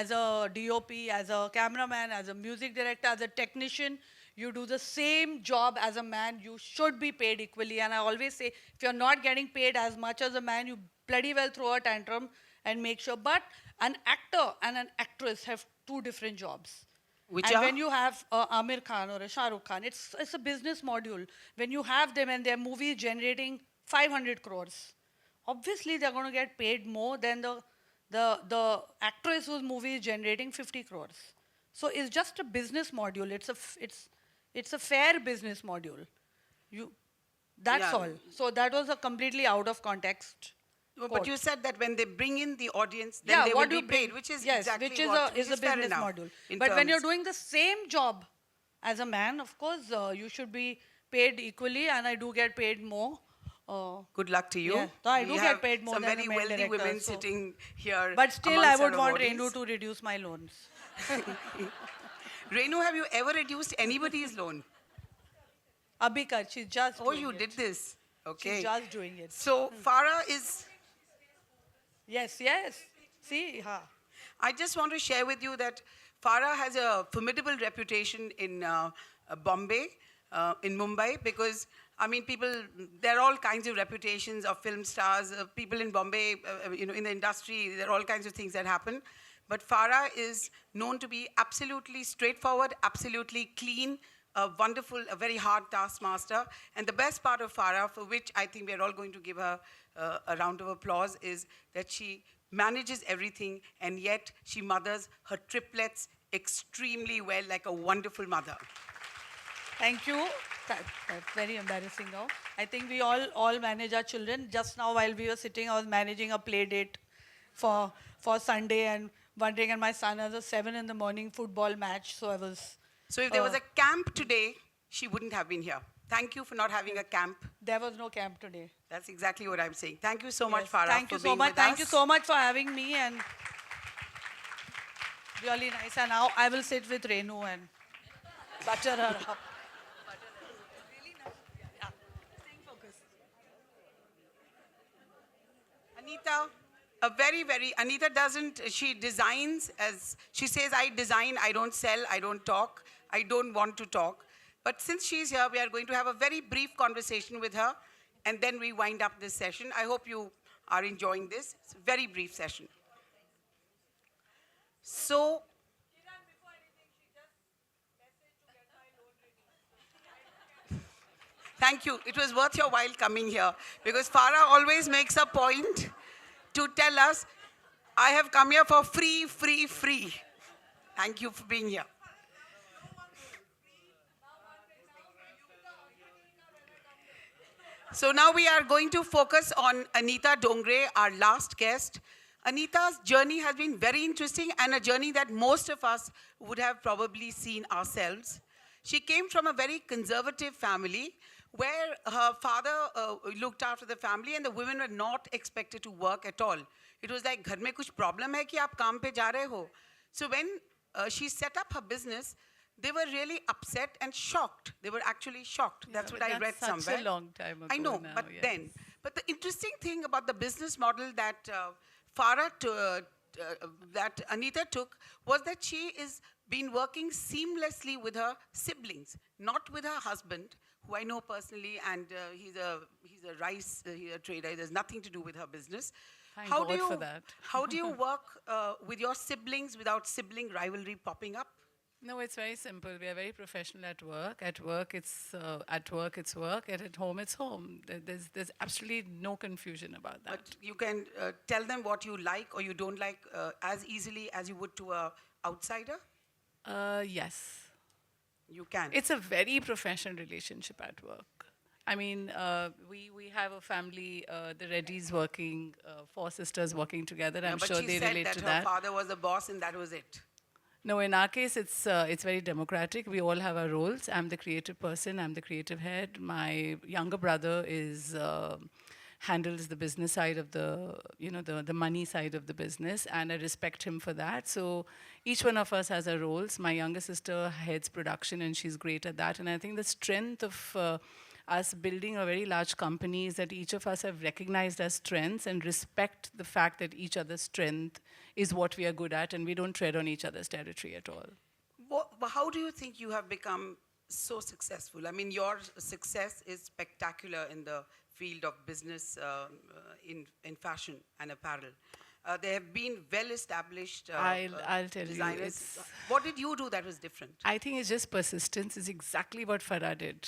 as a DOP, as a cameraman, as a music director, as a technician. You do the same job as a man. You should be paid equally. And I always say, if you're not getting paid as much as a man, you bloody well throw a tantrum and make sure. But an actor and an actress have two different jobs. Which and are? when you have Amir Khan or a Shah Rukh Khan, it's a business module. When you have them and their movie is generating 500 crores, obviously they're going to get paid more than the actress whose movie is generating 50 crores. So it's just a business module. It's a fair business module. That's Yeah. all. So that was a completely out of context. No, quote. but you said that when they bring in the audience, then Yeah, they what will you be bring- paid, which is yes, exactly which is what a fair business enough module. in But when you're terms- doing the same job as a man, of course, you should be paid equally, and I do get paid more. Good luck to you. Yeah, so I We do get have paid more some than a very male wealthy director, women so- sitting here. But still, I amongst would our want awardees. Renu to reduce my loans. Renu, have you ever reduced anybody's loan? Abhikar, she's just Oh, doing you it. did this. Okay. She's just doing it. So Farah is. Yes, yes. See, I just want to share with you that Farah has a formidable reputation in Bombay, in Mumbai, because I mean, there are all kinds of reputations of film stars, people in Bombay, in the industry, there are all kinds of things that happen. But Farah is known to be absolutely straightforward, absolutely clean, a wonderful, a very hard taskmaster. And the best part of Farah, for which I think we're all going to give her a round of applause, is that she manages everything, and yet she mothers her triplets extremely well, like a wonderful mother. thank you. That's very embarrassing now. I think we all manage our children. Just now, while we were sitting, I was managing a play date for Sunday and wondering, and my son has a 7 in the morning football match, so I was... So if there was a camp today, she wouldn't have been here. Thank you for not having a camp. There was no camp today. That's exactly what I'm saying. Thank you so much, Yes, Farah, thank for you so being much. with Thank us. you so much for having me, and really nice. And now I will sit with Renu and butter her up. Anita, Anita she designs as, she says, I design, I don't sell, I don't talk, I don't want to talk. But since she's here, we are going to have a very brief conversation with her, and then we wind up this session. I hope you are enjoying this. It's a very brief session. So, thank you. It was worth your while coming here, because Farah always makes a point to tell us, I have come here for free, free, free. Thank you for being here. So now we are going to focus on Anita Dongre, our last guest. Anita's journey has been very interesting, and a journey that most of us would have probably seen ourselves. She came from a very conservative family where her father looked after the family, and the women were not expected to work at all. It was like, घर में कुछ problem है कि आप काम पे जा रहे हो. So when she set up her business, they were really upset and shocked. They were actually shocked. That's what I read somewhere. Such a long time ago I know, now, but yes. then. But the interesting thing about the business model that that Anita took was that she is been working seamlessly with her siblings, not with her husband, who I know personally, and he's a rice trader. There's nothing to do with her business. Thank God for that. How do you work with your siblings without sibling rivalry popping up? No, it's very simple. We are very professional at work. At work, it's work, and at home, it's home. There's absolutely no confusion about that. But you can tell them what you like or you don't like as easily as you would to an outsider? Yes. You can. It's a very professional relationship at work. I mean, we have a family, the Reddys working, 4 sisters working together. I'm but sure she they said relate that to her that. father was the boss and that was it. No, in our case, it's very democratic. We all have our roles. I'm the creative person. I'm the creative head. My younger brother handles the business side of the money side of the business, and I respect him for that. So each one of us has our roles. My younger sister heads production, and she's great at that. And I think the strength of us building a very large company is that each of us have recognized our strengths and respect the fact that each other's strength is what we are good at, and we don't tread on each other's territory at all. How do you think you have become so successful? I mean, your success is spectacular in the field of business in fashion and apparel. There have been well-established I'll tell designers. you. What did you do that was different? I think it's just persistence. It's exactly what Farah did.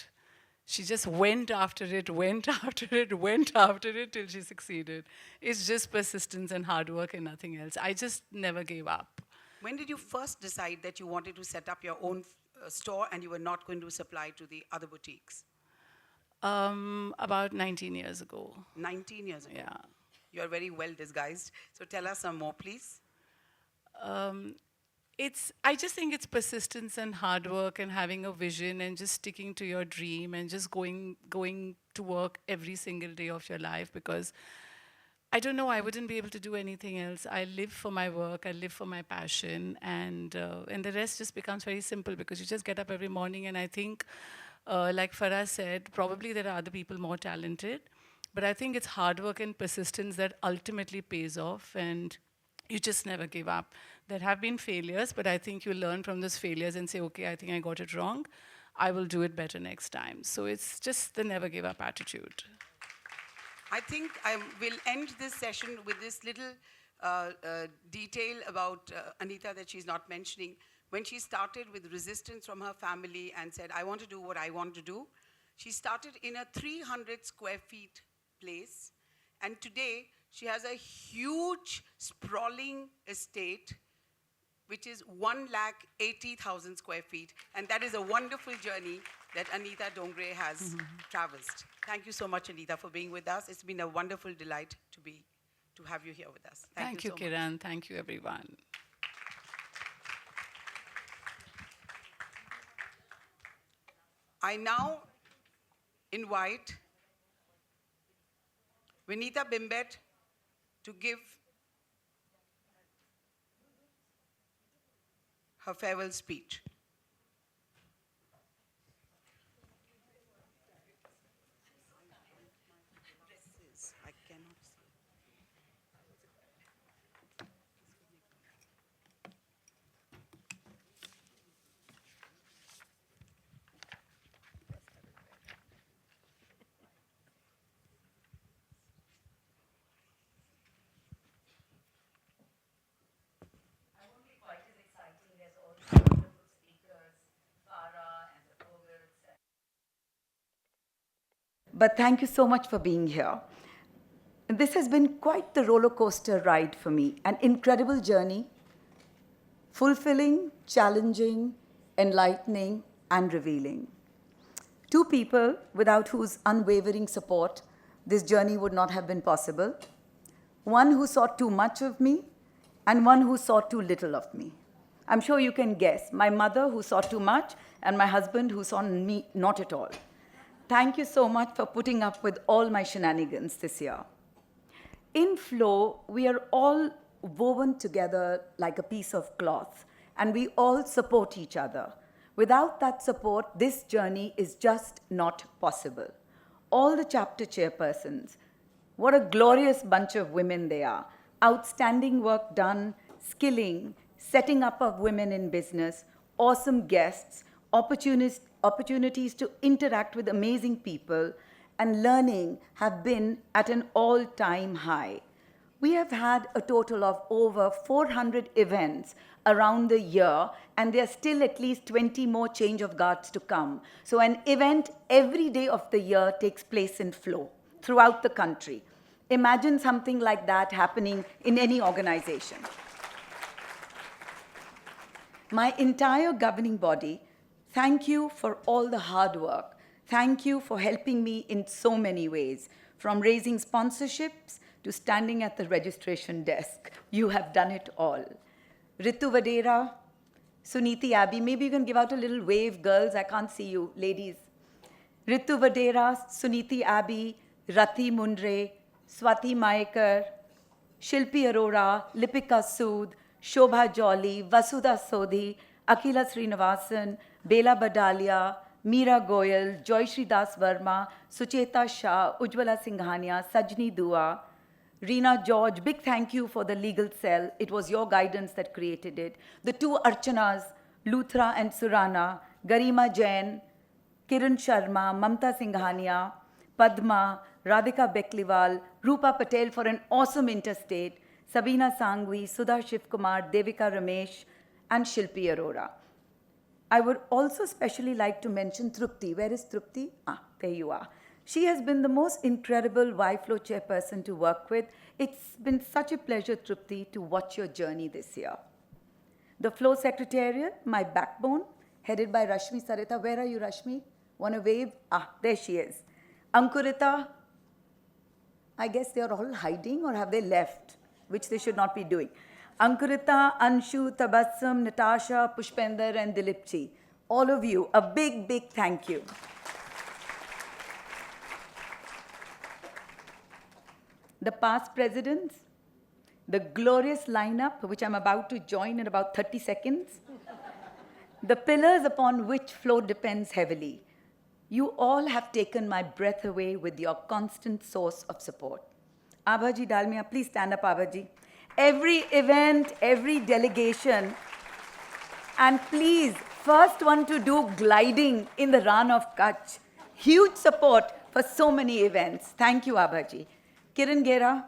She just went after it, went after it, went after it till she succeeded. It's just persistence and hard work and nothing else. I just never gave up. When did you first decide that you wanted to set up your own store and you were not going to supply to the other boutiques? About 19 years ago. 19 years ago? Yeah. You're very well disguised. So tell us some more, please. I just think it's persistence and hard work and having a vision and just sticking to your dream and just going to work every single day of your life, because I don't know, I wouldn't be able to do anything else. I live for my work, I live for my passion, and the rest just becomes very simple because you just get up every morning. And I think, like Farah said, probably there are other people more talented, but I think it's hard work and persistence that ultimately pays off, and you just never give up. There have been failures, but I think you learn from those failures and say, okay, I think I got it wrong. I will do it better next time. So it's just the never give up attitude. I think I will end this session with this little detail about Anita that she's not mentioning. When she started with resistance from her family and said, I want to do what I want to do, she started in a 300 square feet place. And today, she has a huge, sprawling estate, which is 180,000 square feet. And that is a wonderful journey that Anita Dongre has traversed. Thank you so much, Anita, for being with us. It's been a wonderful delight to have you here with us. Thank you, so Kiran. much. Thank you, everyone. I now invite Vinita Bimbet to give her farewell speech. I cannot see. But thank you so much for being here. This has been quite the roller coaster ride for me, an incredible journey, fulfilling, challenging, enlightening, and revealing. Two people without whose unwavering support this journey would not have been possible. One who saw too much of me, and one who saw too little of me. I'm sure you can guess, my mother who saw too much, and my husband who saw me not at all. Thank you so much for putting up with all my shenanigans this year. In Flow, we are all woven together like a piece of cloth, and we all support each other. Without that support, this journey is just not possible. All the chapter chairpersons, what a glorious bunch of women they are. Outstanding work done, skilling, setting up of women in business, awesome guests, opportunities to interact with amazing people, and learning have been at an all-time high. We have had a total of over 400 events around the year, and there are still at least 20 more change of guards to come. So an event every day of the year takes place in Flow throughout the country. Imagine something like that happening in any organization. My entire governing body, thank you for all the hard work. Thank you for helping me in so many ways, from raising sponsorships to standing at the registration desk. You have done it all. Ritu Vadera, Suniti Abbey. Maybe you can give out a little wave, girls. I can't see you, ladies. Ritu Vadera, Suniti Abbey, Rati Mundre, Swati Maekar, Shilpi Arora, Lipika Sood, Shobha Jolly, Vasudha Sodhi, Akila Srinivasan, Bela Badalia, Meera Goyal, Joyshri Das Verma, Sucheta Shah, Ujjwala Singhania, Sajni Dua, Reena George, big thank you for the legal cell. It was your guidance that created it. The two Archanas, Luthra and Surana, Garima Jain, Kiran Sharma, Mamta Singhania, Padma, Radhika Bekliwal, Rupa Patel for an awesome interstate, Sabina Sangvi, Sudha Shivkumar, Devika Ramesh, and Shilpi Arora. I would also especially like to mention Trupti. Where is Trupti? Ah, there you are. She has been the most incredible YFlow chairperson to work with. It's been such a pleasure, Trupti, to watch your journey this year. The Flow Secretariat, my backbone, headed by Rashmi Sarita. Where are you, Rashmi? Want to wave? Ah, there she is. Ankurita, I guess they are all hiding or have they left, which they should not be doing. Ankurita, Anshu, Tabassum, Natasha, Pushpender, and Dilipchi. All of you, a big, big thank you. The past presidents, the glorious lineup, which I'm about to join in about 30 seconds, the pillars upon which Flow depends heavily. You all have taken my breath away with your constant source of support. Abhaji Dalmia, please stand up, Abhaji. Every event, every delegation, and please, first one to do gliding in the Ran of Kutch. Huge support for so many events. Thank you, Abhaji. Kiran Gera,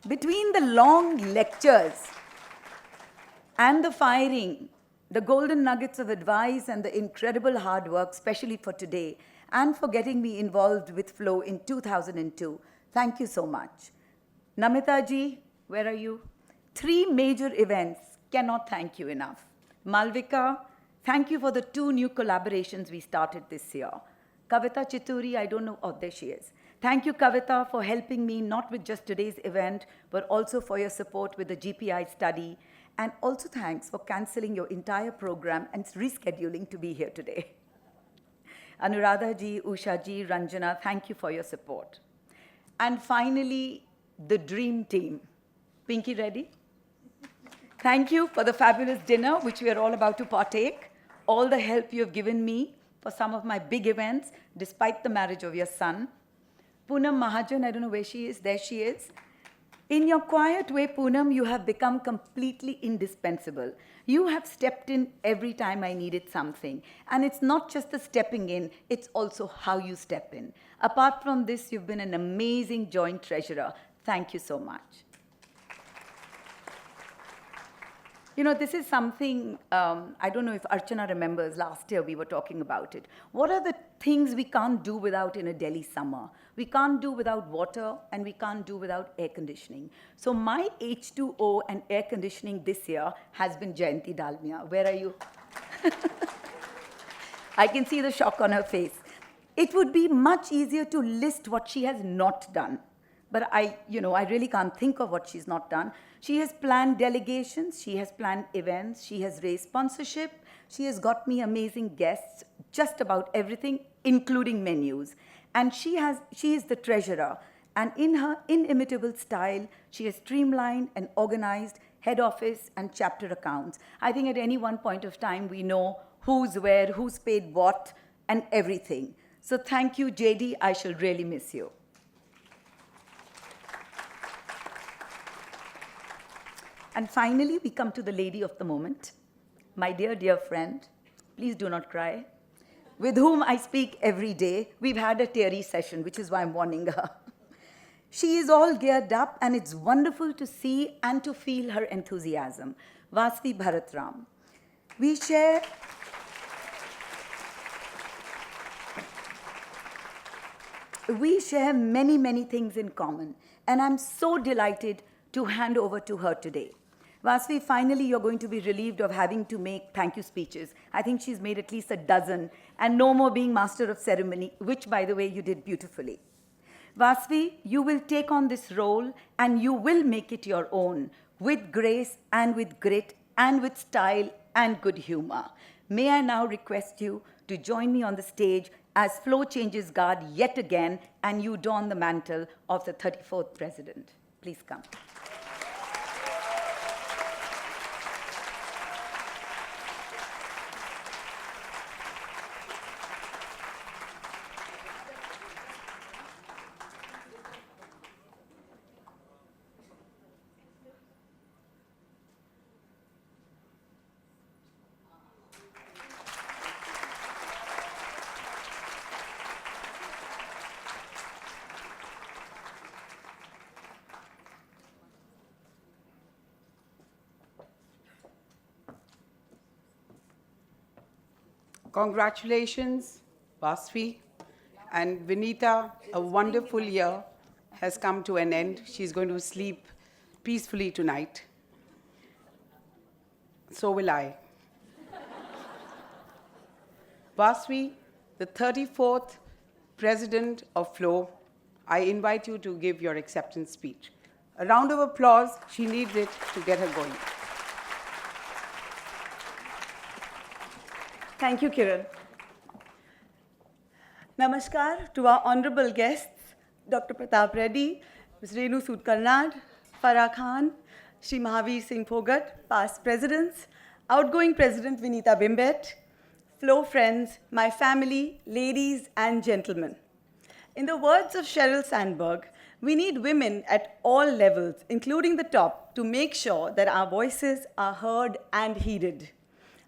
between the long lectures and the firing, the golden nuggets of advice and the incredible hard work, especially for today, and for getting me involved with Flow in 2002, thank you so much. Namita ji, where are you? 3 major events, cannot thank you enough. Malvika, thank you for the 2 new collaborations we started this year. Kavita Chituri, I don't know, oh, there she is. Thank you, Kavita, for helping me not with just today's event, but also for your support with the GPI study. And also thanks for cancelling your entire program and rescheduling to be here today. Anuradha ji, Usha ji, Ranjana, thank you for your support. And finally, the dream team. Pinky, ready? Thank you for the fabulous dinner, which we are all about to partake. All the help you have given me for some of my big events, despite the marriage of your son. Poonam Mahajan, I don't know where she is. There she is. In your quiet way, Poonam, you have become completely indispensable. You have stepped in every time I needed something. And it's not just the stepping in, it's also how you step in. Apart from this, you've been an amazing joint treasurer. Thank you so much. You know, this is something, I don't know if Archana remembers, last year we were talking about it. What are the things we can't do without in a Delhi summer? We can't do without water and we can't do without air conditioning. So my H2O and air conditioning this year has been Jayanti Dalmia. Where are you? I can see the shock on her face. It would be much easier to list what she has not done. But I really can't think of what she's not done. She has planned delegations, she has planned events, she has raised sponsorship, she has got me amazing guests, just about everything, including menus. And she is the treasurer. And in her inimitable style, she has streamlined and organized head office and chapter accounts. I think at any one point of time, we know who's where, who's paid what, and everything. So thank you, JD. I shall really miss you. And finally, we come to the lady of the moment, my dear, dear friend. Please do not cry. With whom I speak every day. We've had a teary session, which is why I'm warning her. She is all geared up, and it's wonderful to see and to feel her enthusiasm. Vasvi Bharatram. We share many, many things in common, and I'm so delighted to hand over to her today. Vasvi, finally, you're going to be relieved of having to make thank you speeches. I think she's made at least a dozen, and no more being master of ceremony, which, by the way, you did beautifully. Vasvi, you will take on this role, and you will make it your own, with grace and with grit and with style and good humor. May I now request you to join me on the stage as Flo changes guard yet again and you don the mantle of the 34th President. Please come. Congratulations, Vasvi and Vinita. A wonderful year has come to an end. She's going to sleep peacefully tonight. So will I. Vasvi, the 34th President of Flo, I invite you to give your acceptance speech. A round of applause. She needs it to get her going. Thank you, Kiran. Namaskar to our honorable guests, Dr. Pratap Reddy, Ms. Renu Sood Karnad, Farah Khan, Shri Mahavir Singh Phogat, past presidents, outgoing President Vinita Bimbet, Flo friends, my family, ladies and gentlemen. In the words of Sheryl Sandberg, we need women at all levels, including the top, to make sure that our voices are heard and heeded.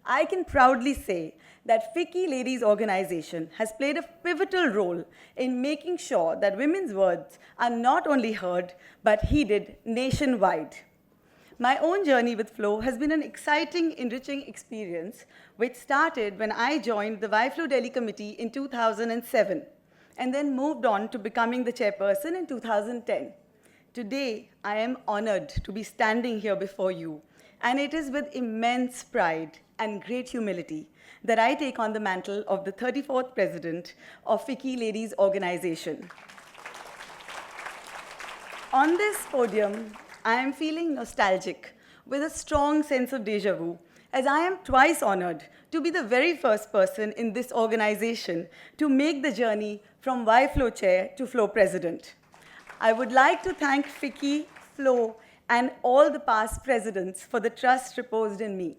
I can proudly say that FICCI Ladies Organization has played a pivotal role in making sure that women's words are not only heard, but heeded nationwide. My own journey with Flo has been an exciting, enriching experience, which started when I joined the YFLO Delhi Committee in 2007, and then moved on to becoming the chairperson in 2010. Today, I am honored to be standing here before you, and it is with immense pride and great humility that I take on the mantle of the 34th President of FICCI Ladies Organization. On this podium, I am feeling nostalgic with a strong sense of déjà vu, as I am twice honored to be the very first person in this organization to make the journey from YFLO Chair to Flo President. I would like to thank FICCI, Flo, and all the past presidents for the trust reposed in me.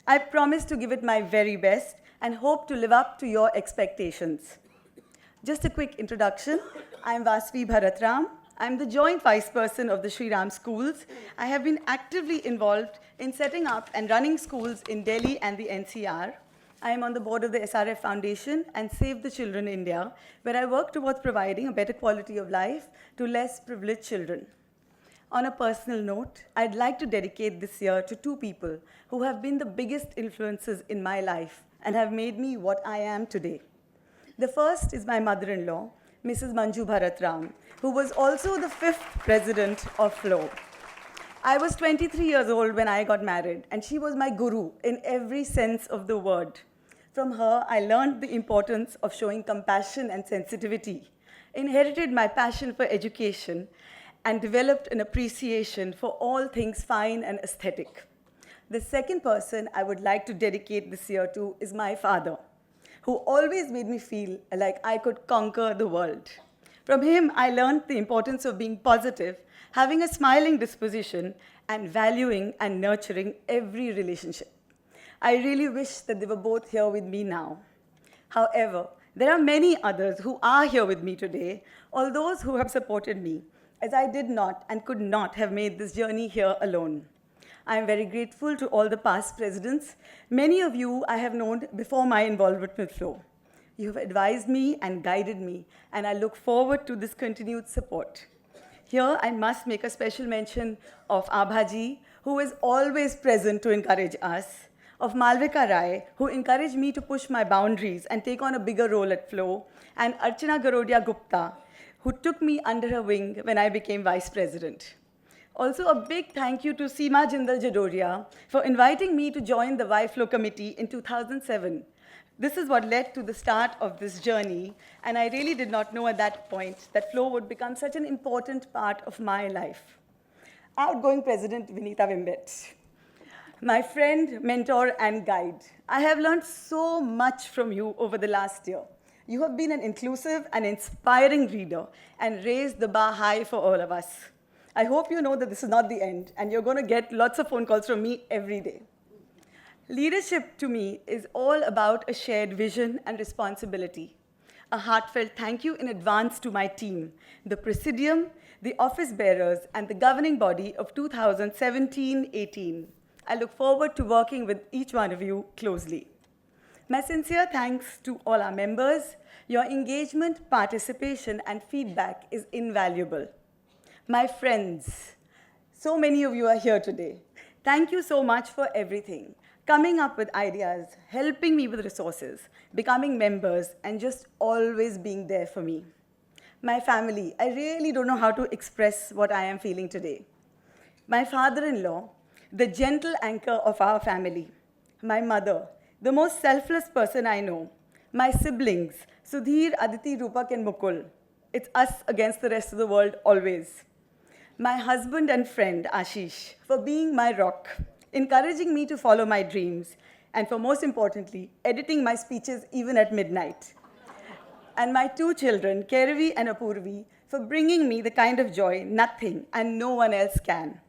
I promise to give it my very best and hope to live up to your expectations. Just a quick introduction. I'm Vasvi Bharatram. I'm the joint vice person of the Sri Ram schools. I have been actively involved in setting up and running schools in Delhi and the NCR. I am on the board of the SRF Foundation and Save the Children India, where I work towards providing a better quality of life to less privileged children. On a personal note, I'd like to dedicate this year to two people who have been the biggest influences in my life and have made me what I am today. The first is my mother-in-law, Mrs. Manju Bharatram, who was also the 5th president of Flo. I was 23 years old when I got married, and she was my guru in every sense of the word. From her, I learned the importance of showing compassion and sensitivity, inherited my passion for education, and developed an appreciation for all things fine and aesthetic. The second person I would like to dedicate this year to is my father, who always made me feel like I could conquer the world. From him, I learned the importance of being positive, having a smiling disposition, and valuing and nurturing every relationship. I really wish that they were both here with me now. However, there are many others who are here with me today, all those who have supported me, as I did not and could not have made this journey here alone. I am very grateful to all the past presidents. Many of you I have known before my involvement with Flo. You have advised me and guided me, and I look forward to this continued support. Here, I must make a special mention of Abhaji, who is always present to encourage us, of Malvika Rai, who encouraged me to push my boundaries and take on a bigger role at Flo, and Archana Garodia Gupta, who took me under her wing when I became vice president. Also, a big thank you to Seema Jindal Jadoria for inviting me to join the YFLO committee in 2007. This is what led to the start of this journey, and I really did not know at that point that Flo would become such an important part of my life. Outgoing President Vinita Bimbet. my friend, mentor, and guide. I have learned so much from you over the last year. You have been an inclusive and inspiring reader and raised the bar high for all of us. I hope you know that this is not the end, and you're going to get lots of phone calls from me every day. Leadership to me is all about a shared vision and responsibility. A heartfelt thank you in advance to my team, the Presidium, the office bearers, and the governing body of 2017-18. I look forward to working with each one of you closely. My sincere thanks to all our members. Your engagement, participation, and feedback is invaluable. My friends, so many of you are here today. Thank you so much for everything. Coming up with ideas, helping me with resources, becoming members, and just always being there for me. My family, I really don't know how to express what I am feeling today. My father-in-law, the gentle anchor of our family. My mother, the most selfless person I know. My siblings, Sudhir, Aditi, Rupak, and Mukul. It's us against the rest of the world always. My husband and friend, Ashish, for being my rock, encouraging me to follow my dreams, and for most importantly, editing my speeches even at midnight. And my two children, Keravi and Apurvi, for bringing me the kind of joy nothing and no one else can.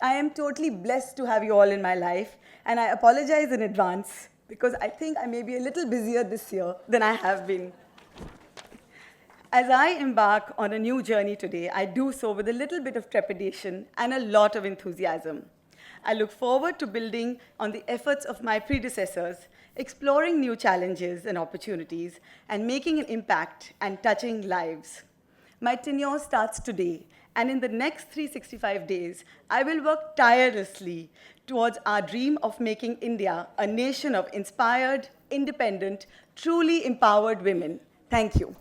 I am totally blessed to have you all in my life, and I apologize in advance because I think I may be a little busier this year than I have been. As I embark on a new journey today, I do so with a little bit of trepidation and a lot of enthusiasm. I look forward to building on the efforts of my predecessors, exploring new challenges and opportunities, and making an impact and touching lives. My tenure starts today, and in the next 365 days, I will work tirelessly towards our dream of making India a nation of inspired, independent, truly empowered women. Thank you.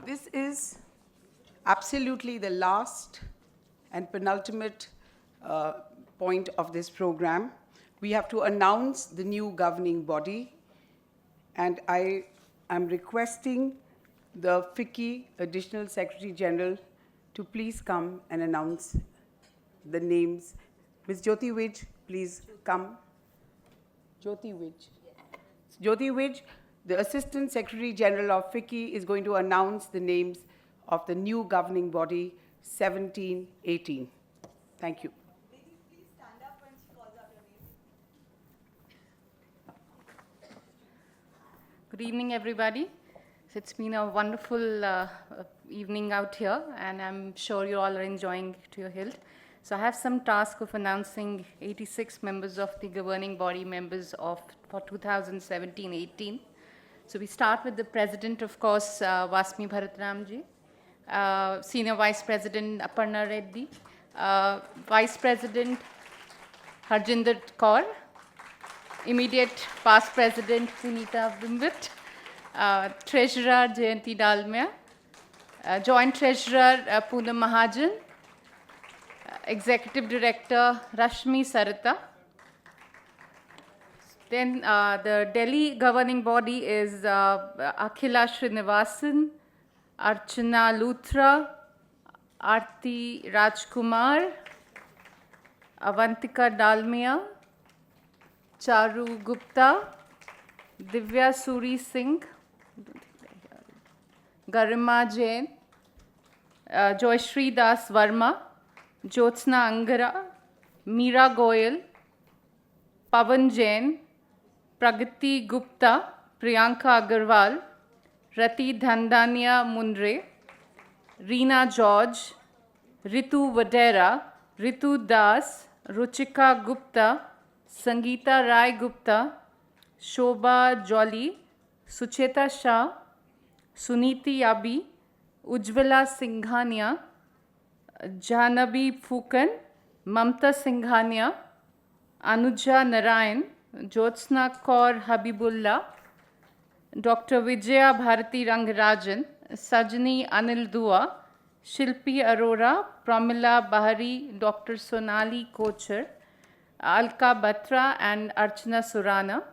This is absolutely the last and penultimate point of this program. We have to announce the new governing body, and I am requesting the FICCI Additional Secretary General to please come and announce the names. Ms. Jyoti Wij, please come. Jyoti Wij. Jyoti Wij, the Assistant Secretary General of FICCI, is going to announce the names of the new governing body 17-18. Thank you. Ladies, please stand up when she calls out your name. Good evening, everybody. So it's been a wonderful evening out here, and I'm sure you all are enjoying to your hilt. So I have some task of announcing 86 members of the governing body members for 2017-18. So we start with the president, of course, Vasmi Bharatramji, senior vice president Aparna Reddy, vice president Harjinder Kaur, immediate past president Punita Bimbit, treasurer Jayanti Dalmia, joint treasurer Poonam Mahajan, executive director Rashmi Sarita. Then the Delhi governing body is Akhila Srinivasan, Archana Luthra, Aarti Rajkumar, Avantika Dalmia, Charu Gupta, Divya Suri Singh, Garima Jain, Joyshri Das Verma, Jyotsna Angara, Meera Goyal, Pavan Jain, Pragati Gupta, Priyanka Agarwal, Rati Dhandania Mundre, Reena George, Ritu Vadera, Ritu Das, Ruchika Gupta, Sangeeta Rai Gupta, Shobha Jolly, Sucheta Shah, Suniti Abi, Ujjwala Singhania, Jahnavi Phukan, Mamta Singhania, Anuja Narayan, Jyotsna Kaur Habibullah, Dr. Vijaya Bharati Rangarajan, Sajani Anil Dua, Shilpi Arora, Pramila Bahari, Dr. Sonali Kochar, Alka Batra, and Archana Surana.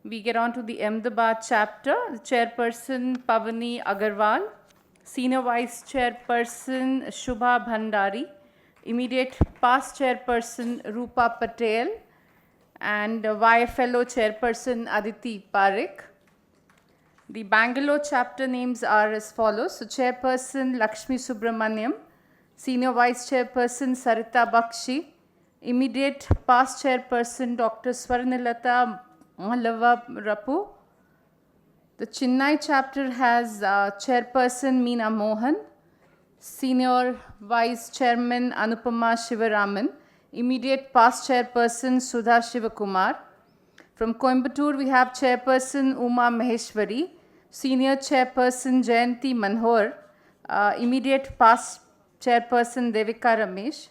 We get on to the Ahmedabad chapter. The chairperson Pavani Agarwal, senior vice chairperson Shubha Bhandari, immediate past chairperson Rupa Patel, and YFLO chairperson Aditi Parekh. The Bangalore chapter names are as follows. So chairperson Lakshmi Subramaniam, senior vice chairperson Sarita Bakshi, immediate past chairperson Dr. Swarnilata Malava Rapu. The Chennai chapter has chairperson Meena Mohan, senior vice chairman Anupama Shivaraman, immediate past chairperson Sudha Shivakumar. From Coimbatore, we have chairperson Uma Maheshwari, senior chairperson Jayanti Manhor, immediate past chairperson Devika Ramesh.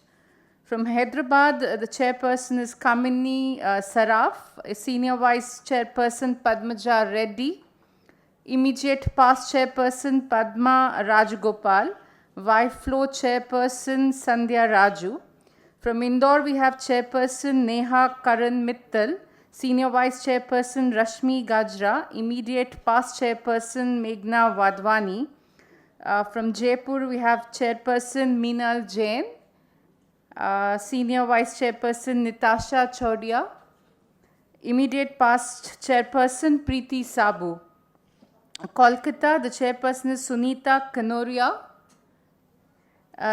From Hyderabad, the chairperson is Kamini Saraf, a senior vice chairperson Padmaja Reddy, immediate past chairperson Padma Rajagopal, YFLO chairperson Sandhya Raju. From Indore, we have chairperson Neha Karan Mittal, senior vice chairperson Rashmi Gajra, immediate past chairperson Meghna Wadhwani. From Jaipur, we have chairperson Meenal Jain, senior vice chairperson Nitasha Chaudia, immediate past chairperson Preeti Sabu. Kolkata, the chairperson is Sunita Kanoria,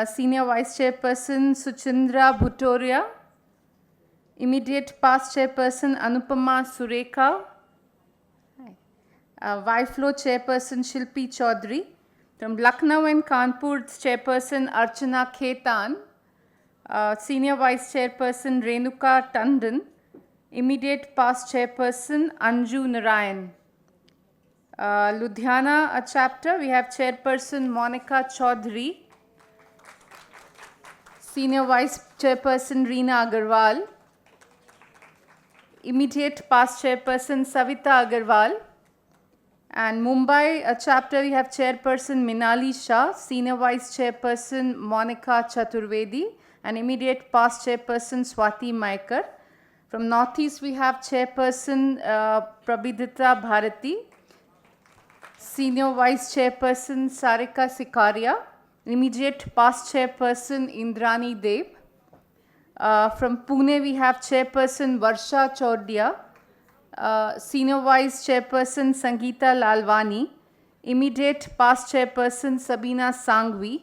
senior vice chairperson Suchindra Bhutoria, immediate past chairperson Anupama Sureka, YFLO chairperson Shilpi Chaudhary. From Lucknow and Kanpur, chairperson Archana Khetan, senior vice chairperson Renuka Tandon, immediate past chairperson Anju Narayan. Ludhiana chapter, we have chairperson Monica Chaudhary, senior vice chairperson Reena Agarwal, immediate past chairperson Savita Agarwal. And Mumbai chapter, we have chairperson Minali Shah, senior vice chairperson Monica Chaturvedi, and immediate past chairperson Swati Maikar. From Northeast, we have chairperson Prabhidita Bharati, senior vice chairperson Sarika Sikaria, immediate past chairperson Indrani Deb. From Pune, we have chairperson Varsha Chordia, senior vice chairperson Sangeeta Lalwani, immediate past chairperson Sabina Sangvi.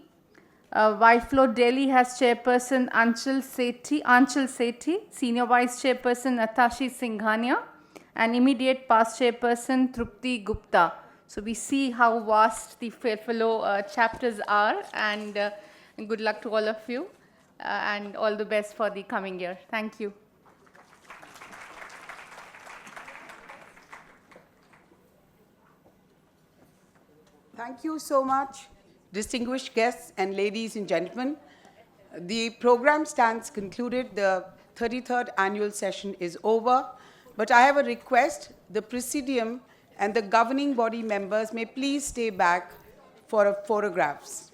YFLO Delhi has chairperson Anchal Sethi, senior vice chairperson Natashi Singhania, and immediate past chairperson Trupti Gupta. So we see how vast the fellow chapters are, and good luck to all of you, and all the best for the coming year. Thank you. Thank you so much, distinguished guests and ladies and gentlemen. The program stands concluded. The 33rd annual session is over. But I have a request. The Presidium and the governing body members may please stay back for photographs.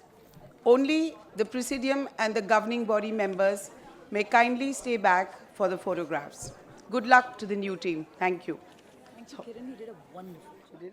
Only the Presidium and the governing body members may kindly stay back for the photographs. Good luck to the new team. Thank you. Thank you, Kiran. You did a wonderful job.